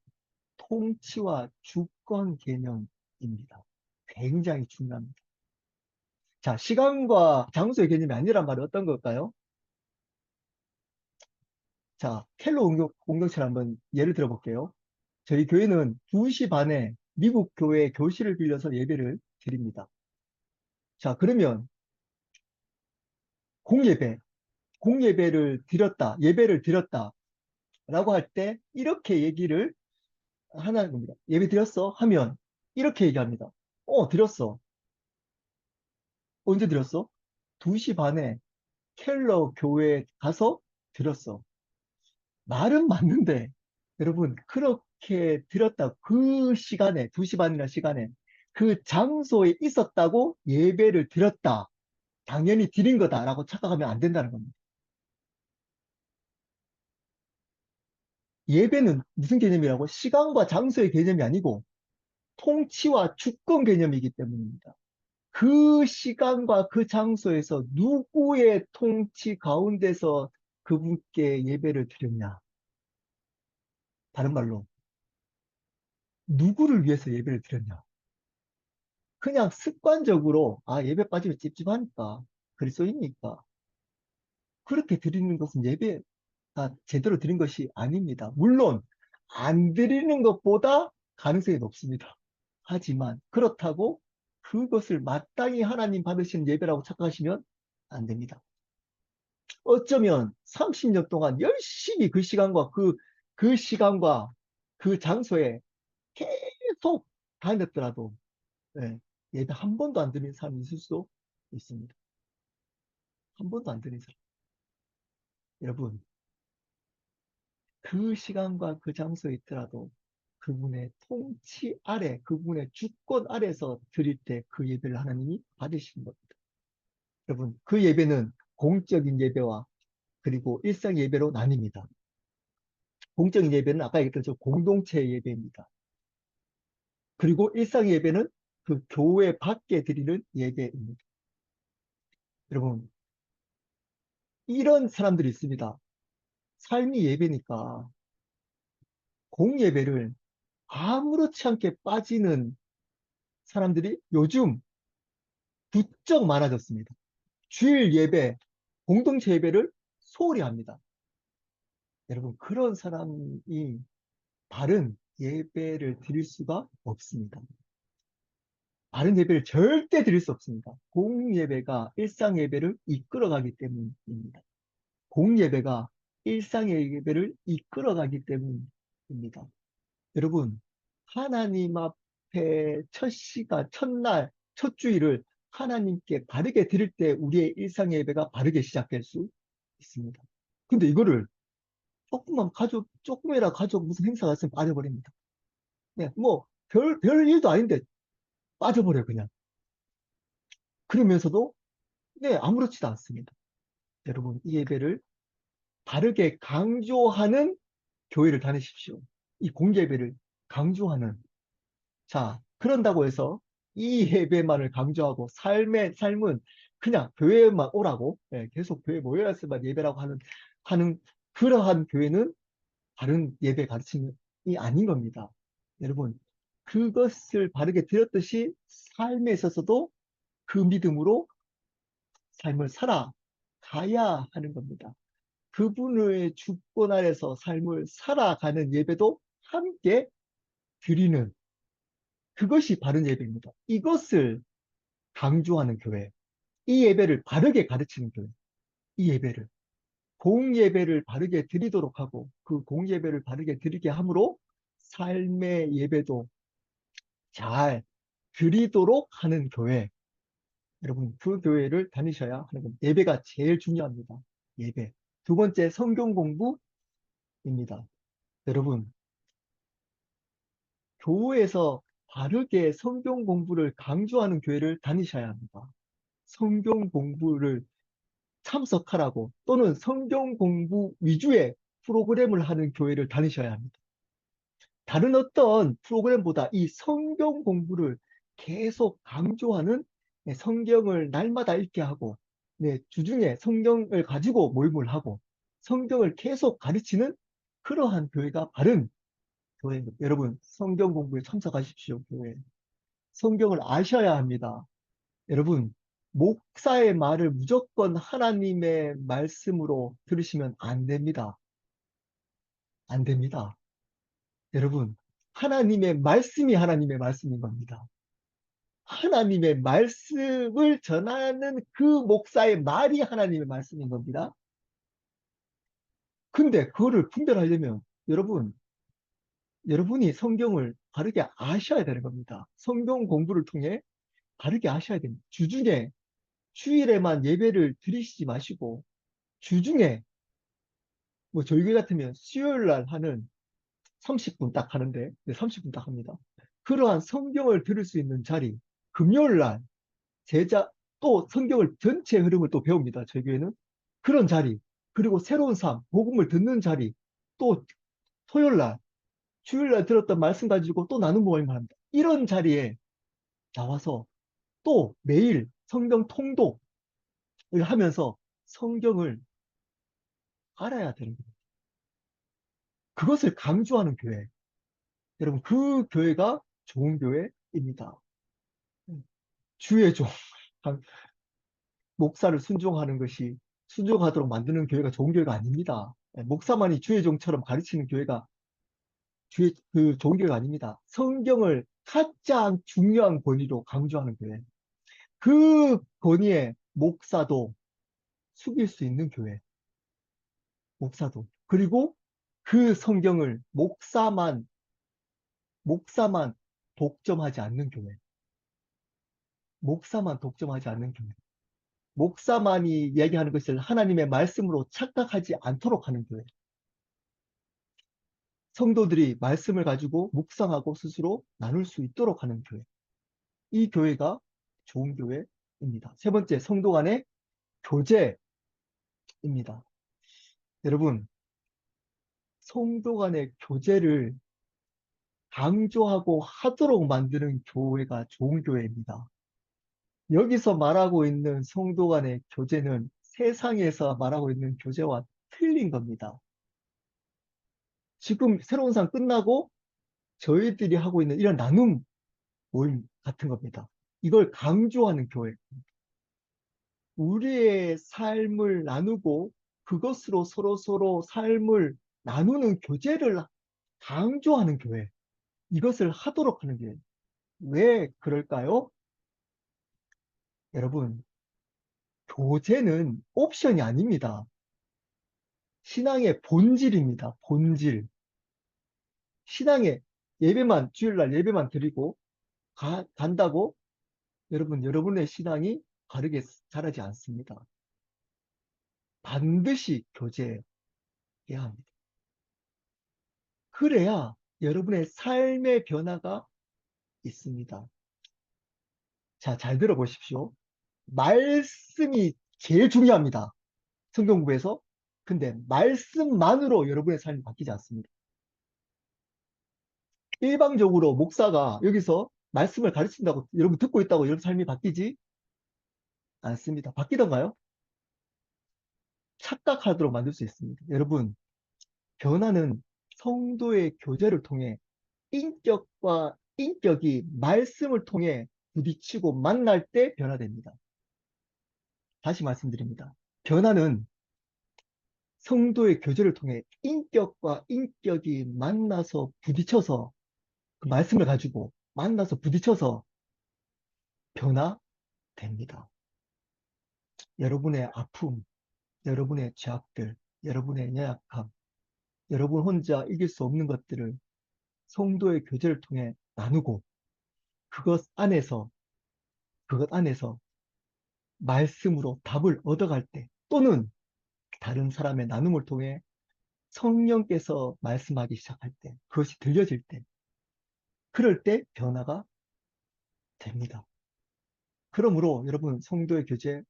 통치와 주권 개념입니다. 굉장히 중요합니다. 자, 시간과 장소의 개념이 아니란 말은 어떤 걸까요? 자, 켈로 공동체를 한번 예를 들어볼게요. 저희 교회는 2시 반에 미국 교회 교실을 빌려서 예배를 드립니다. 자, 그러면 공예배, 예배를 드렸다 라고 할 때 이렇게 얘기를 하는 겁니다. 예배 드렸어? 하면 이렇게 얘기합니다. 드렸어. 언제 드렸어? 2시 반에 켈러 교회에 가서 드렸어. 말은 맞는데 여러분 그렇게 드렸다. 그 시간에 2시 반이나 시간에 그 장소에 있었다고 예배를 드렸다. 당연히 드린 거다라고 착각하면 안 된다는 겁니다. 예배는 무슨 개념이라고? 시간과 장소의 개념이 아니고 통치와 주권 개념이기 때문입니다. 그 시간과 그 장소에서 누구의 통치 가운데서 그분께 예배를 드렸냐? 다른 말로, 누구를 위해서 예배를 드렸냐? 그냥 습관적으로, 예배 빠지면 찝찝하니까, 그리스도이니까, 그렇게 드리는 것은 예배가 제대로 드린 것이 아닙니다. 물론, 안 드리는 것보다 가능성이 높습니다. 하지만, 그렇다고 그것을 마땅히 하나님 받으시는 예배라고 착각하시면 안 됩니다. 어쩌면 30년 동안 열심히 그 시간과 그 장소에 계속 다녔더라도, 예, 예배 한 번도 안 드린 사람이 있을 수도 있습니다. 한 번도 안 드린 사람. 여러분, 그 시간과 그 장소에 있더라도 그분의 통치 아래, 그분의 주권 아래서 드릴 때 그 예배를 하나님이 받으시는 겁니다. 여러분, 그 예배는 공적인 예배와 그리고 일상 예배로 나뉩니다. 공적인 예배는 아까 얘기했던 저 공동체 예배입니다. 그리고 일상 예배는 그 교회 밖에 드리는 예배입니다. 여러분, 이런 사람들이 있습니다. 삶이 예배니까 공예배를 아무렇지 않게 빠지는 사람들이 요즘 부쩍 많아졌습니다. 주일 예배, 공동체 예배를 소홀히 합니다. 여러분, 그런 사람이 바른 예배를 드릴 수가 없습니다. 바른 예배를 절대 드릴 수 없습니다. 공예배가 일상예배를 이끌어가기 때문입니다. 공예배가 일상예배를 이끌어가기 때문입니다. 여러분, 하나님 앞에 첫 시간, 첫날, 첫 주일을 하나님께 바르게 드릴 때 우리의 일상예배가 바르게 시작될 수 있습니다. 근데 이거를 조금이라 가족 무슨 행사가 있으면 빠져버립니다. 네, 뭐, 별 일도 아닌데 빠져버려요, 그냥. 그러면서도, 네, 아무렇지도 않습니다. 여러분, 이 예배를 바르게 강조하는 교회를 다니십시오. 이 공예배를 강조하는. 자, 그런다고 해서 이 예배만을 강조하고 삶은 그냥 교회에만 오라고, 예, 계속 교회 모여야만 예배라고 하는 그러한 교회는 바른 예배 가르침이 아닌 겁니다. 여러분, 그것을 바르게 들었듯이 삶에 있어서도 그 믿음으로 삶을 살아가야 하는 겁니다. 그분의 주권 아래서 삶을 살아가는 예배도 함께 드리는 그것이 바른 예배입니다. 이것을 강조하는 교회, 이 예배를 바르게 가르치는 교회, 이 예배를 공예배를 바르게 드리도록 하고 그 공예배를 바르게 드리게 함으로 삶의 예배도 잘 드리도록 하는 교회, 여러분 그 교회를 다니셔야 하는 겁니다. 예배가 제일 중요합니다. 예배. 두 번째 성경 공부입니다. 여러분 교회에서 바르게 성경 공부를 강조하는 교회를 다니셔야 합니다. 성경 공부를 참석하라고 또는 성경 공부 위주의 프로그램을 하는 교회를 다니셔야 합니다. 다른 어떤 프로그램보다 이 성경 공부를 계속 강조하는 네, 성경을 날마다 읽게 하고 네, 주중에 성경을 가지고 모임을 하고 성경을 계속 가르치는 그러한 교회가 바른 교회입니다. 여러분 성경 공부에 참석하십시오. 교회. 성경을 아셔야 합니다. 여러분 목사의 말을 무조건 하나님의 말씀으로 들으시면 안 됩니다. 안 됩니다. 여러분 하나님의 말씀이 하나님의 말씀인 겁니다. 하나님의 말씀을 전하는 그 목사의 말이 하나님의 말씀인 겁니다. 근데 그거를 분별하려면 여러분이 성경을 바르게 아셔야 되는 겁니다. 성경 공부를 통해 바르게 아셔야 됩니다. 주중에 주일에만 예배를 드리시지 마시고 주중에 뭐 저희 교회 같으면 수요일 날 하는 30분 딱 하는데 30분 딱 합니다. 그러한 성경을 들을 수 있는 자리 금요일 날 제자 또 성경을 전체 흐름을 또 배웁니다. 저희 교회는 그런 자리 그리고 새로운 삶 복음을 듣는 자리 또 토요일 날 주일 날 들었던 말씀 가지고 또 나눔 모임을 합니다. 이런 자리에 나와서 또 매일 성경 통독을 하면서 성경을 알아야 되는 거예요. 그것을 강조하는 교회. 여러분 그 교회가 좋은 교회입니다. 주의 종 목사를 순종하는 것이 순종하도록 만드는 교회가 좋은 교회가 아닙니다. 목사만이 주의 종처럼 가르치는 교회가 그 좋은 교회가 아닙니다. 성경을 가장 중요한 권위로 강조하는 교회. 그 권위에 목사도 숙일 수 있는 교회. 목사도. 그리고 그 성경을 목사만 독점하지 않는 교회. 목사만 독점하지 않는 교회. 목사만이 얘기하는 것을 하나님의 말씀으로 착각하지 않도록 하는 교회. 성도들이 말씀을 가지고 묵상하고 스스로 나눌 수 있도록 하는 교회. 이 교회가 좋은 교회입니다. 세 번째, 성도 간의 교제입니다. 여러분, 성도 간의 교제를 강조하고 하도록 만드는 교회가 좋은 교회입니다. 여기서 말하고 있는 성도 간의 교제는 세상에서 말하고 있는 교제와 틀린 겁니다. 지금 새로운 상 끝나고 저희들이 하고 있는 이런 나눔 모임 같은 겁니다. 이걸 강조하는 교회. 우리의 삶을 나누고 그것으로 서로 삶을 나누는 교제를 강조하는 교회. 이것을 하도록 하는 교회. 왜 그럴까요? 여러분, 교제는 옵션이 아닙니다. 신앙의 본질입니다. 본질. 신앙의 예배만, 주일날 예배만 드리고 간다고 여러분의 신앙이 바르게 자라지 않습니다. 반드시 교제해야 합니다. 그래야 여러분의 삶의 변화가 있습니다. 자, 잘 들어보십시오. 말씀이 제일 중요합니다. 성경 공부에서. 근데 말씀만으로 여러분의 삶이 바뀌지 않습니다. 일방적으로 목사가 여기서 말씀을 가르친다고 여러분 듣고 있다고 여러분 삶이 바뀌지 않습니다. 바뀌던가요? 착각하도록 만들 수 있습니다. 여러분, 변화는 성도의 교제를 통해 인격과 인격이 말씀을 통해 부딪히고 만날 때 변화됩니다. 다시 말씀드립니다. 변화는 성도의 교제를 통해 인격과 인격이 만나서 부딪혀서 그 말씀을 가지고 만나서 부딪혀서 변화됩니다. 여러분의 아픔, 여러분의 죄악들, 여러분의 연약함, 여러분 혼자 이길 수 없는 것들을 성도의 교제를 통해 나누고 그것 안에서 그것 안에서 말씀으로 답을 얻어갈 때 또는 다른 사람의 나눔을 통해 성령께서 말씀하기 시작할 때 그것이 들려질 때 그럴 때 변화가 됩니다. 그러므로 여러분 성도의 교제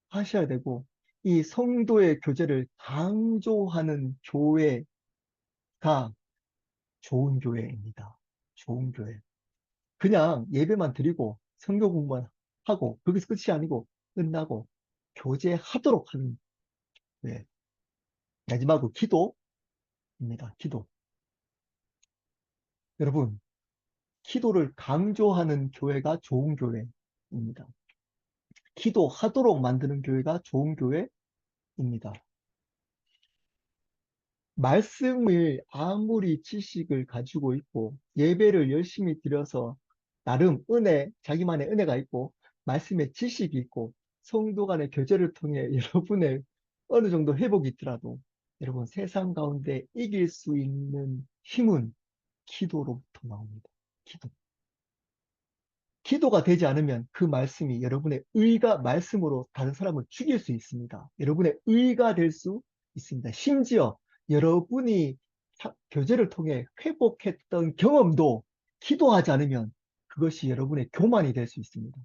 하셔야 되고 이 성도의 교제를 강조하는 교회가 좋은 교회입니다. 좋은 교회. 그냥 예배만 드리고 성경 공부만 하고 거기서 끝이 아니고 끝나고 교제하도록 하는 교회. 마지막으로 기도입니다. 기도. 여러분, 기도를 강조하는 교회가 좋은 교회입니다. 기도하도록 만드는 교회가 좋은 교회입니다. 말씀을 아무리 지식을 가지고 있고 예배를 열심히 드려서 나름 자기만의 은혜가 있고 말씀에 지식이 있고 성도 간의 교제를 통해 여러분의 어느 정도 회복이 있더라도 여러분 세상 가운데 이길 수 있는 힘은 기도로부터 나옵니다. 기도. 기도가 되지 않으면 그 말씀이 여러분의 말씀으로 다른 사람을 죽일 수 있습니다. 여러분의 의가 될 수 있습니다. 심지어 여러분이 교제를 통해 회복했던 경험도 기도하지 않으면 그것이 여러분의 교만이 될 수 있습니다.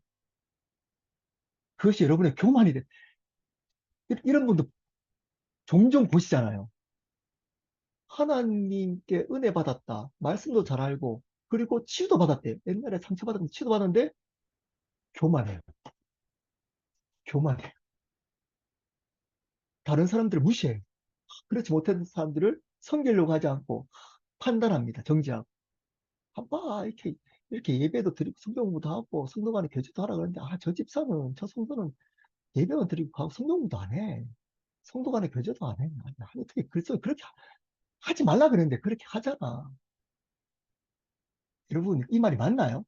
그것이 여러분의 교만이 돼. 이런 분도 종종 보시잖아요. 하나님께 은혜 받았다. 말씀도 잘 알고, 그리고 치유도 받았대요. 옛날에 상처받았는데 치유도 받았는데 교만해요. 교만해요. 다른 사람들을 무시해요. 그렇지 못한 사람들을 섬기려고 하지 않고 판단합니다. 정지하고. 봐, 이렇게 예배도 드리고 성경 공부도 하고 성도 간에 교제도 하라 그러는데, 저 집사는, 저 성도는 예배만 드리고 가고 성경 공부도 안 해. 성도 간에 교제도 안 해. 아니, 어떻게, 그래서 그렇게 하지 말라 그랬는데 그렇게 하잖아. 여러분, 이 말이 맞나요?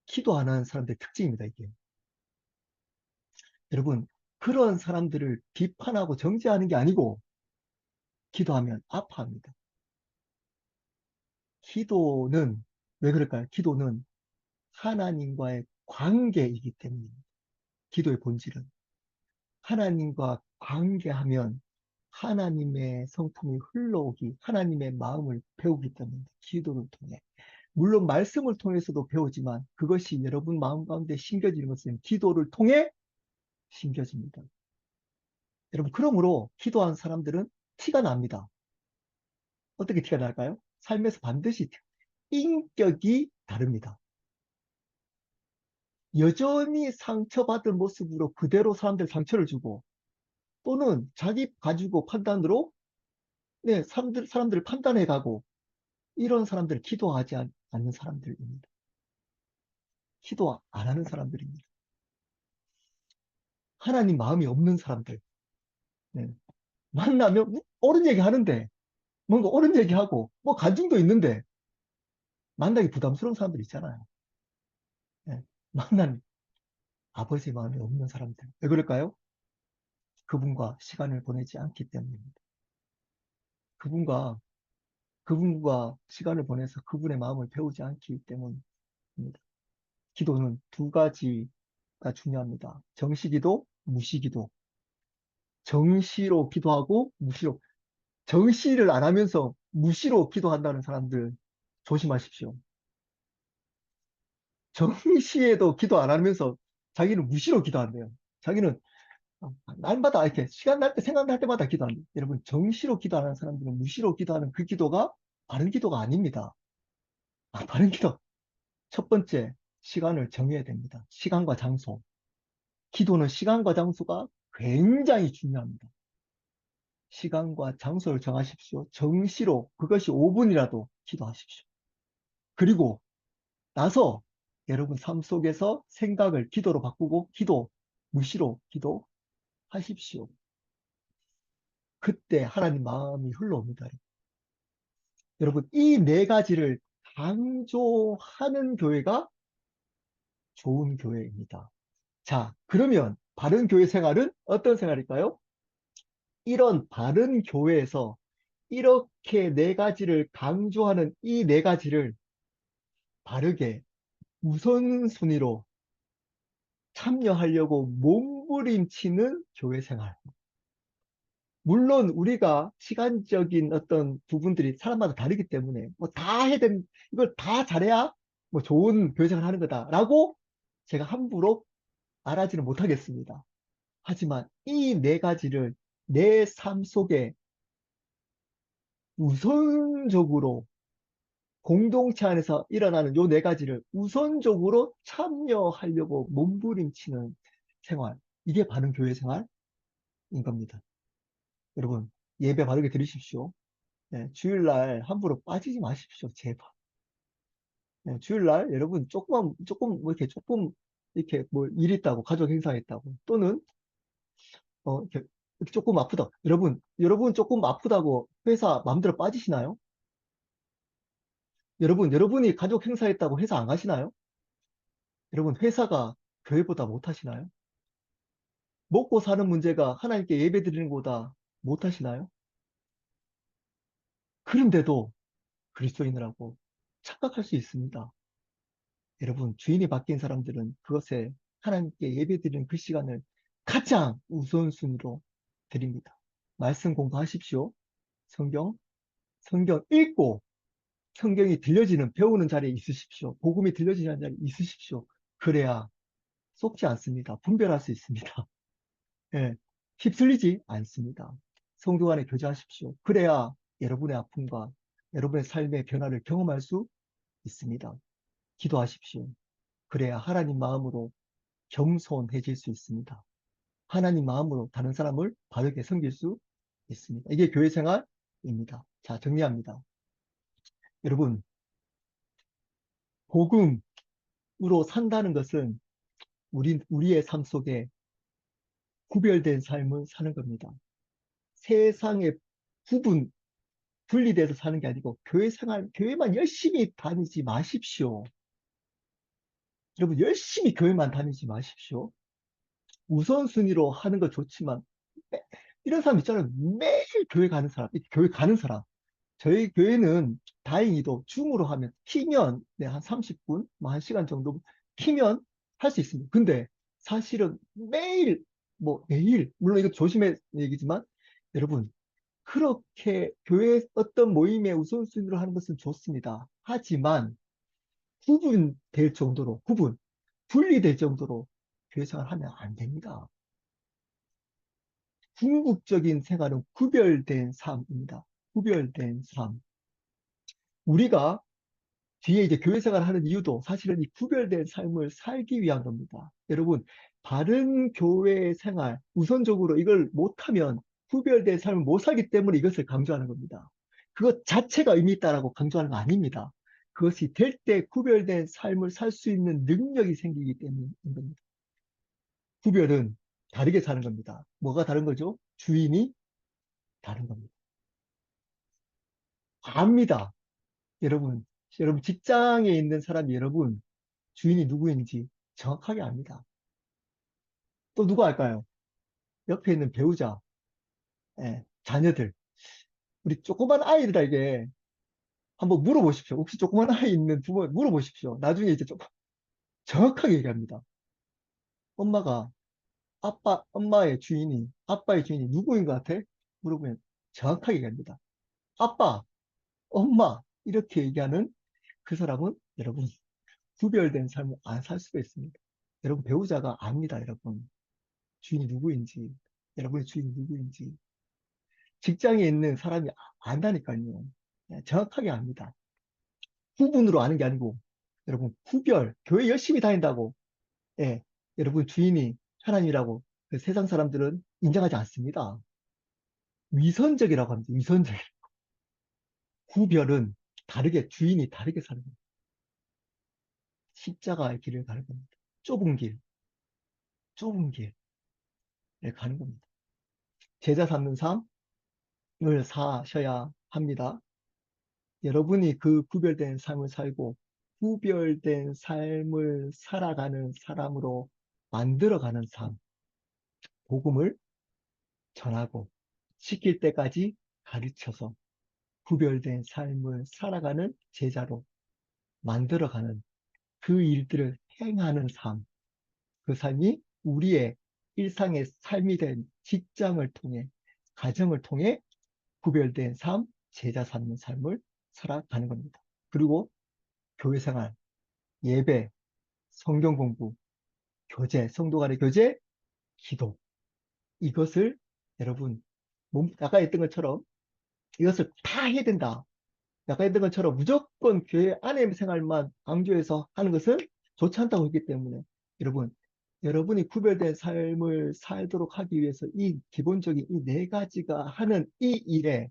기도 안 하는 사람들의 특징입니다, 이게. 여러분, 그런 사람들을 비판하고 정죄하는 게 아니고, 기도하면 아파합니다. 기도는, 왜 그럴까요? 기도는 하나님과의 관계이기 때문입니다. 기도의 본질은. 하나님과 관계하면 하나님의 성품이 흘러오기, 하나님의 마음을 배우기 때문에 기도를 통해. 물론 말씀을 통해서도 배우지만 그것이 여러분 마음 가운데 심겨지는 것은 기도를 통해 심겨집니다. 여러분, 그러므로 기도한 사람들은 티가 납니다. 어떻게 티가 날까요? 삶에서 반드시 인격이 다릅니다. 여전히 상처받은 모습으로 그대로 사람들 상처를 주고 또는 자기 가지고 판단으로 네, 사람들을 판단해 가고 이런 사람들 기도하지 않는 사람들입니다. 기도 안 하는 사람들입니다. 하나님 마음이 없는 사람들. 네. 만나면 옳은 얘기 하는데 뭔가 옳은 얘기하고, 뭐 간증도 있는데, 만나기 부담스러운 사람들 있잖아요. 예. 만난 아버지 마음이 없는 사람들. 왜 그럴까요? 그분과 시간을 보내지 않기 때문입니다. 그분과, 그분과 시간을 보내서 그분의 마음을 배우지 않기 때문입니다. 기도는 두 가지가 중요합니다. 정시기도, 무시기도. 정시로 기도하고 무시로, 정시를 안 하면서 무시로 기도한다는 사람들 조심하십시오. 정시에도 기도 안 하면서 자기는 무시로 기도한대요. 자기는 날마다 이렇게 시간 날 때 생각날 때마다 기도합니다. 여러분, 정시로 기도하는 사람들은 무시로 기도하는 그 기도가 바른 기도가 아닙니다. 바른 기도. 첫 번째, 시간을 정해야 됩니다. 시간과 장소. 기도는 시간과 장소가 굉장히 중요합니다. 시간과 장소를 정하십시오. 정시로 그것이 5분이라도 기도하십시오. 그리고 나서 여러분 삶 속에서 생각을 기도로 바꾸고 무시로 기도하십시오. 그때 하나님 마음이 흘러옵니다. 여러분, 이 네 가지를 강조하는 교회가 좋은 교회입니다. 자, 그러면 바른 교회 생활은 어떤 생활일까요? 이런 바른 교회에서 이렇게 네 가지를 강조하는 이 네 가지를 바르게 우선순위로 참여하려고 몸부림치는 교회 생활. 물론 우리가 시간적인 어떤 부분들이 사람마다 다르기 때문에 뭐 다 해야 되는, 이걸 다 잘해야 뭐 좋은 교회 생활을 하는 거다라고 제가 함부로 말하지는 못하겠습니다. 하지만 이 네 가지를 내 삶 속에 우선적으로 공동체 안에서 일어나는 요 네 가지를 우선적으로 참여하려고 몸부림치는 생활. 이게 바른 교회 생활인 겁니다. 여러분, 예배 바르게 드리십시오. 네, 주일날 함부로 빠지지 마십시오. 제발. 네, 주일날 여러분 조금, 뭐 이렇게 조금, 이렇게 뭐 일 있다고, 가족 행사 있다고, 또는, 이렇게 조금 아프다. 여러분 조금 아프다고 회사 마음대로 빠지시나요? 여러분이 가족 행사 있다고 회사 안 가시나요? 여러분, 회사가 교회보다 못하시나요? 먹고 사는 문제가 하나님께 예배 드리는 것보다 못하시나요? 그런데도 그리스도인이라고 착각할 수 있습니다. 여러분, 주인이 바뀐 사람들은 그것에 하나님께 예배드리는 그 시간을 가장 우선순위로 드립니다. 말씀 공부하십시오. 성경, 성경 읽고 성경이 들려지는 배우는 자리에 있으십시오. 복음이 들려지는 자리에 있으십시오. 그래야 속지 않습니다. 분별할 수 있습니다. 예, 휩쓸리지 않습니다. 성도 간에 교제하십시오. 그래야 여러분의 아픔과 여러분의 삶의 변화를 경험할 수 있습니다. 기도하십시오. 그래야 하나님 마음으로 겸손해질 수 있습니다. 하나님 마음으로 다른 사람을 바르게 섬길 수 있습니다. 이게 교회 생활입니다. 자, 정리합니다. 여러분, 복음으로 산다는 것은 우리의 삶 속에 구별된 삶을 사는 겁니다. 세상에 구분, 분리돼서 사는 게 아니고 교회 생활, 교회만 열심히 다니지 마십시오. 여러분, 열심히 교회만 다니지 마십시오. 우선순위로 하는 거 좋지만, 이런 사람 있잖아요. 매일 교회 가는 사람, 교회 가는 사람. 저희 교회는 다행히도 줌으로 하면 키면 네, 한 30분, 뭐 1시간 정도 키면 할 수 있습니다. 근데 사실은 매일, 뭐 매일, 물론 이거 조심의 얘기지만 여러분, 그렇게 교회 어떤 모임의 우선순위로 하는 것은 좋습니다. 하지만 분리될 정도로 교회 생활을 하면 안 됩니다. 궁극적인 생활은 구별된 삶입니다. 구별된 삶. 우리가 뒤에 이제 교회 생활을 하는 이유도 사실은 이 구별된 삶을 살기 위한 겁니다. 여러분, 바른 교회 생활, 우선적으로 이걸 못하면 구별된 삶을 못 살기 때문에 이것을 강조하는 겁니다. 그것 자체가 의미 있다라고 강조하는 거 아닙니다. 그것이 될 때 구별된 삶을 살 수 있는 능력이 생기기 때문인 겁니다. 구별은 다르게 사는 겁니다. 뭐가 다른 거죠? 주인이 다른 겁니다. 압니다. 여러분, 여러분 직장에 있는 사람이 여러분 주인이 누구인지 정확하게 압니다. 또 누가 알까요? 옆에 있는 배우자, 예, 자녀들, 우리 조그만 아이들에게 한번 물어보십시오. 혹시 조그만 아이 있는 부모 물어보십시오. 나중에 이제 좀 정확하게 얘기합니다. 엄마가 아빠의 주인이 누구인 것 같아? 물어보면 정확하게 얘기합니다. 아빠, 엄마 이렇게 얘기하는 그 사람은 여러분 구별된 삶을 안 살 수가 있습니다. 여러분 배우자가 압니다. 여러분 주인이 누구인지, 여러분의 주인이 누구인지 직장에 있는 사람이 안다니까요. 네, 정확하게 압니다. 구분으로 아는 게 아니고 여러분 구별, 교회 열심히 다닌다고 예, 여러분 주인이 하나님이라고 그 세상 사람들은 인정하지 않습니다. 위선적이라고 합니다. 위선적. 구별은 다르게 주인이 다르게 사는 겁니다. 십자가의 길을 가는 겁니다. 좁은 길, 좁은 길을 가는 겁니다. 제자 삼는 삶을 사셔야 합니다. 여러분이 그 구별된 삶을 살고 구별된 삶을 살아가는 사람으로 만들어가는 삶, 복음을 전하고 시킬 때까지 가르쳐서 구별된 삶을 살아가는 제자로 만들어가는 그 일들을 행하는 삶, 그 삶이 우리의 일상의 삶이 된 직장을 통해, 가정을 통해 구별된 삶, 제자 삼는 삶을 살아가는 겁니다. 그리고 교회 생활, 예배, 성경 공부, 교제, 성도 간의 교제, 기도. 이것을 여러분, 아까 했던 것처럼 이것을 다 해야 된다. 아까 했던 것처럼 무조건 교회 안의 생활만 강조해서 하는 것은 좋지 않다고 했기 때문에 여러분, 여러분이 구별된 삶을 살도록 하기 위해서 이 기본적인 이 네 가지가 하는 이 일에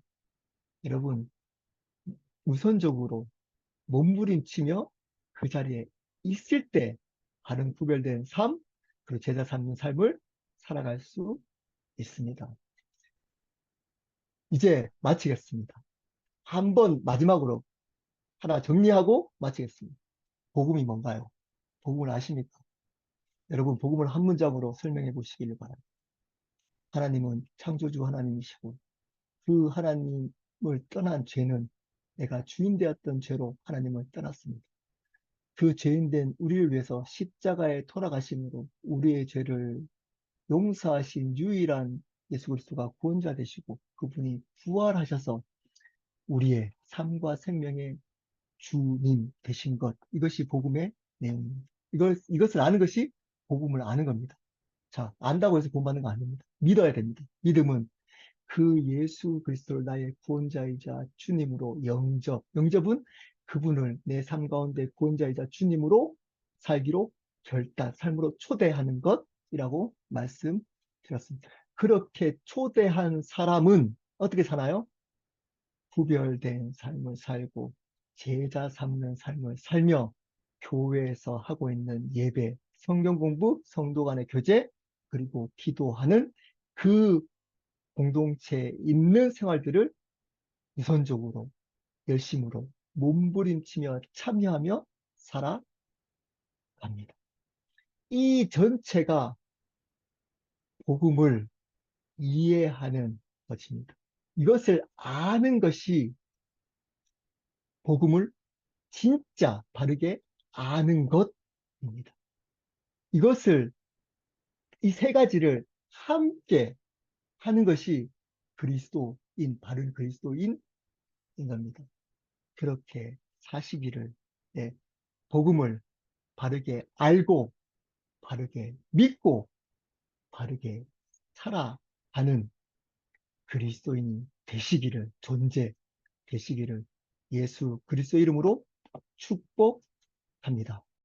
여러분 우선적으로 몸부림치며 그 자리에 있을 때 바른 구별된 삶, 그리고 제자 삼는 삶을 살아갈 수 있습니다. 이제 마치겠습니다. 한번 마지막으로 하나 정리하고 마치겠습니다. 복음이 뭔가요? 복음을 아십니까? 여러분, 복음을 한 문장으로 설명해 보시길 바랍니다. 하나님은 창조주 하나님이시고 그 하나님을 떠난 죄는 내가 주인 되었던 죄로 하나님을 떠났습니다. 그 죄인된 우리를 위해서 십자가에 돌아가심으로 우리의 죄를 용서하신 유일한 예수 그리스도가 구원자 되시고 그분이 부활하셔서 우리의 삶과 생명의 주님 되신 것. 이것이 복음의 내용입니다. 이것을 아는 것이 복음을 아는 겁니다. 자, 안다고 해서 구원받는 거 아닙니다. 믿어야 됩니다. 믿음은 그 예수 그리스도를 나의 구원자이자 주님으로 영접은 그분을 내 삶 가운데 구원자이자 주님으로 살기로 삶으로 초대하는 것이라고 말씀드렸습니다. 그렇게 초대한 사람은 어떻게 사나요? 구별된 삶을 살고 제자 삼는 삶을 살며 교회에서 하고 있는 예배, 성경 공부, 성도 간의 교제, 그리고 기도하는 그 공동체에 있는 생활들을 우선적으로 열심으로 몸부림치며 참여하며 살아갑니다. 이 전체가 복음을 이해하는 것입니다. 이것을 아는 것이 복음을 진짜 바르게 아는 것입니다. 이것을, 이 세 가지를 함께 하는 것이 바른 그리스도인인 겁니다. 그렇게 사시기를, 예, 복음을 바르게 알고, 바르게 믿고, 바르게 살아가는 그리스도인이 되시기를, 존재 되시기를 예수 그리스도 이름으로 축복합니다.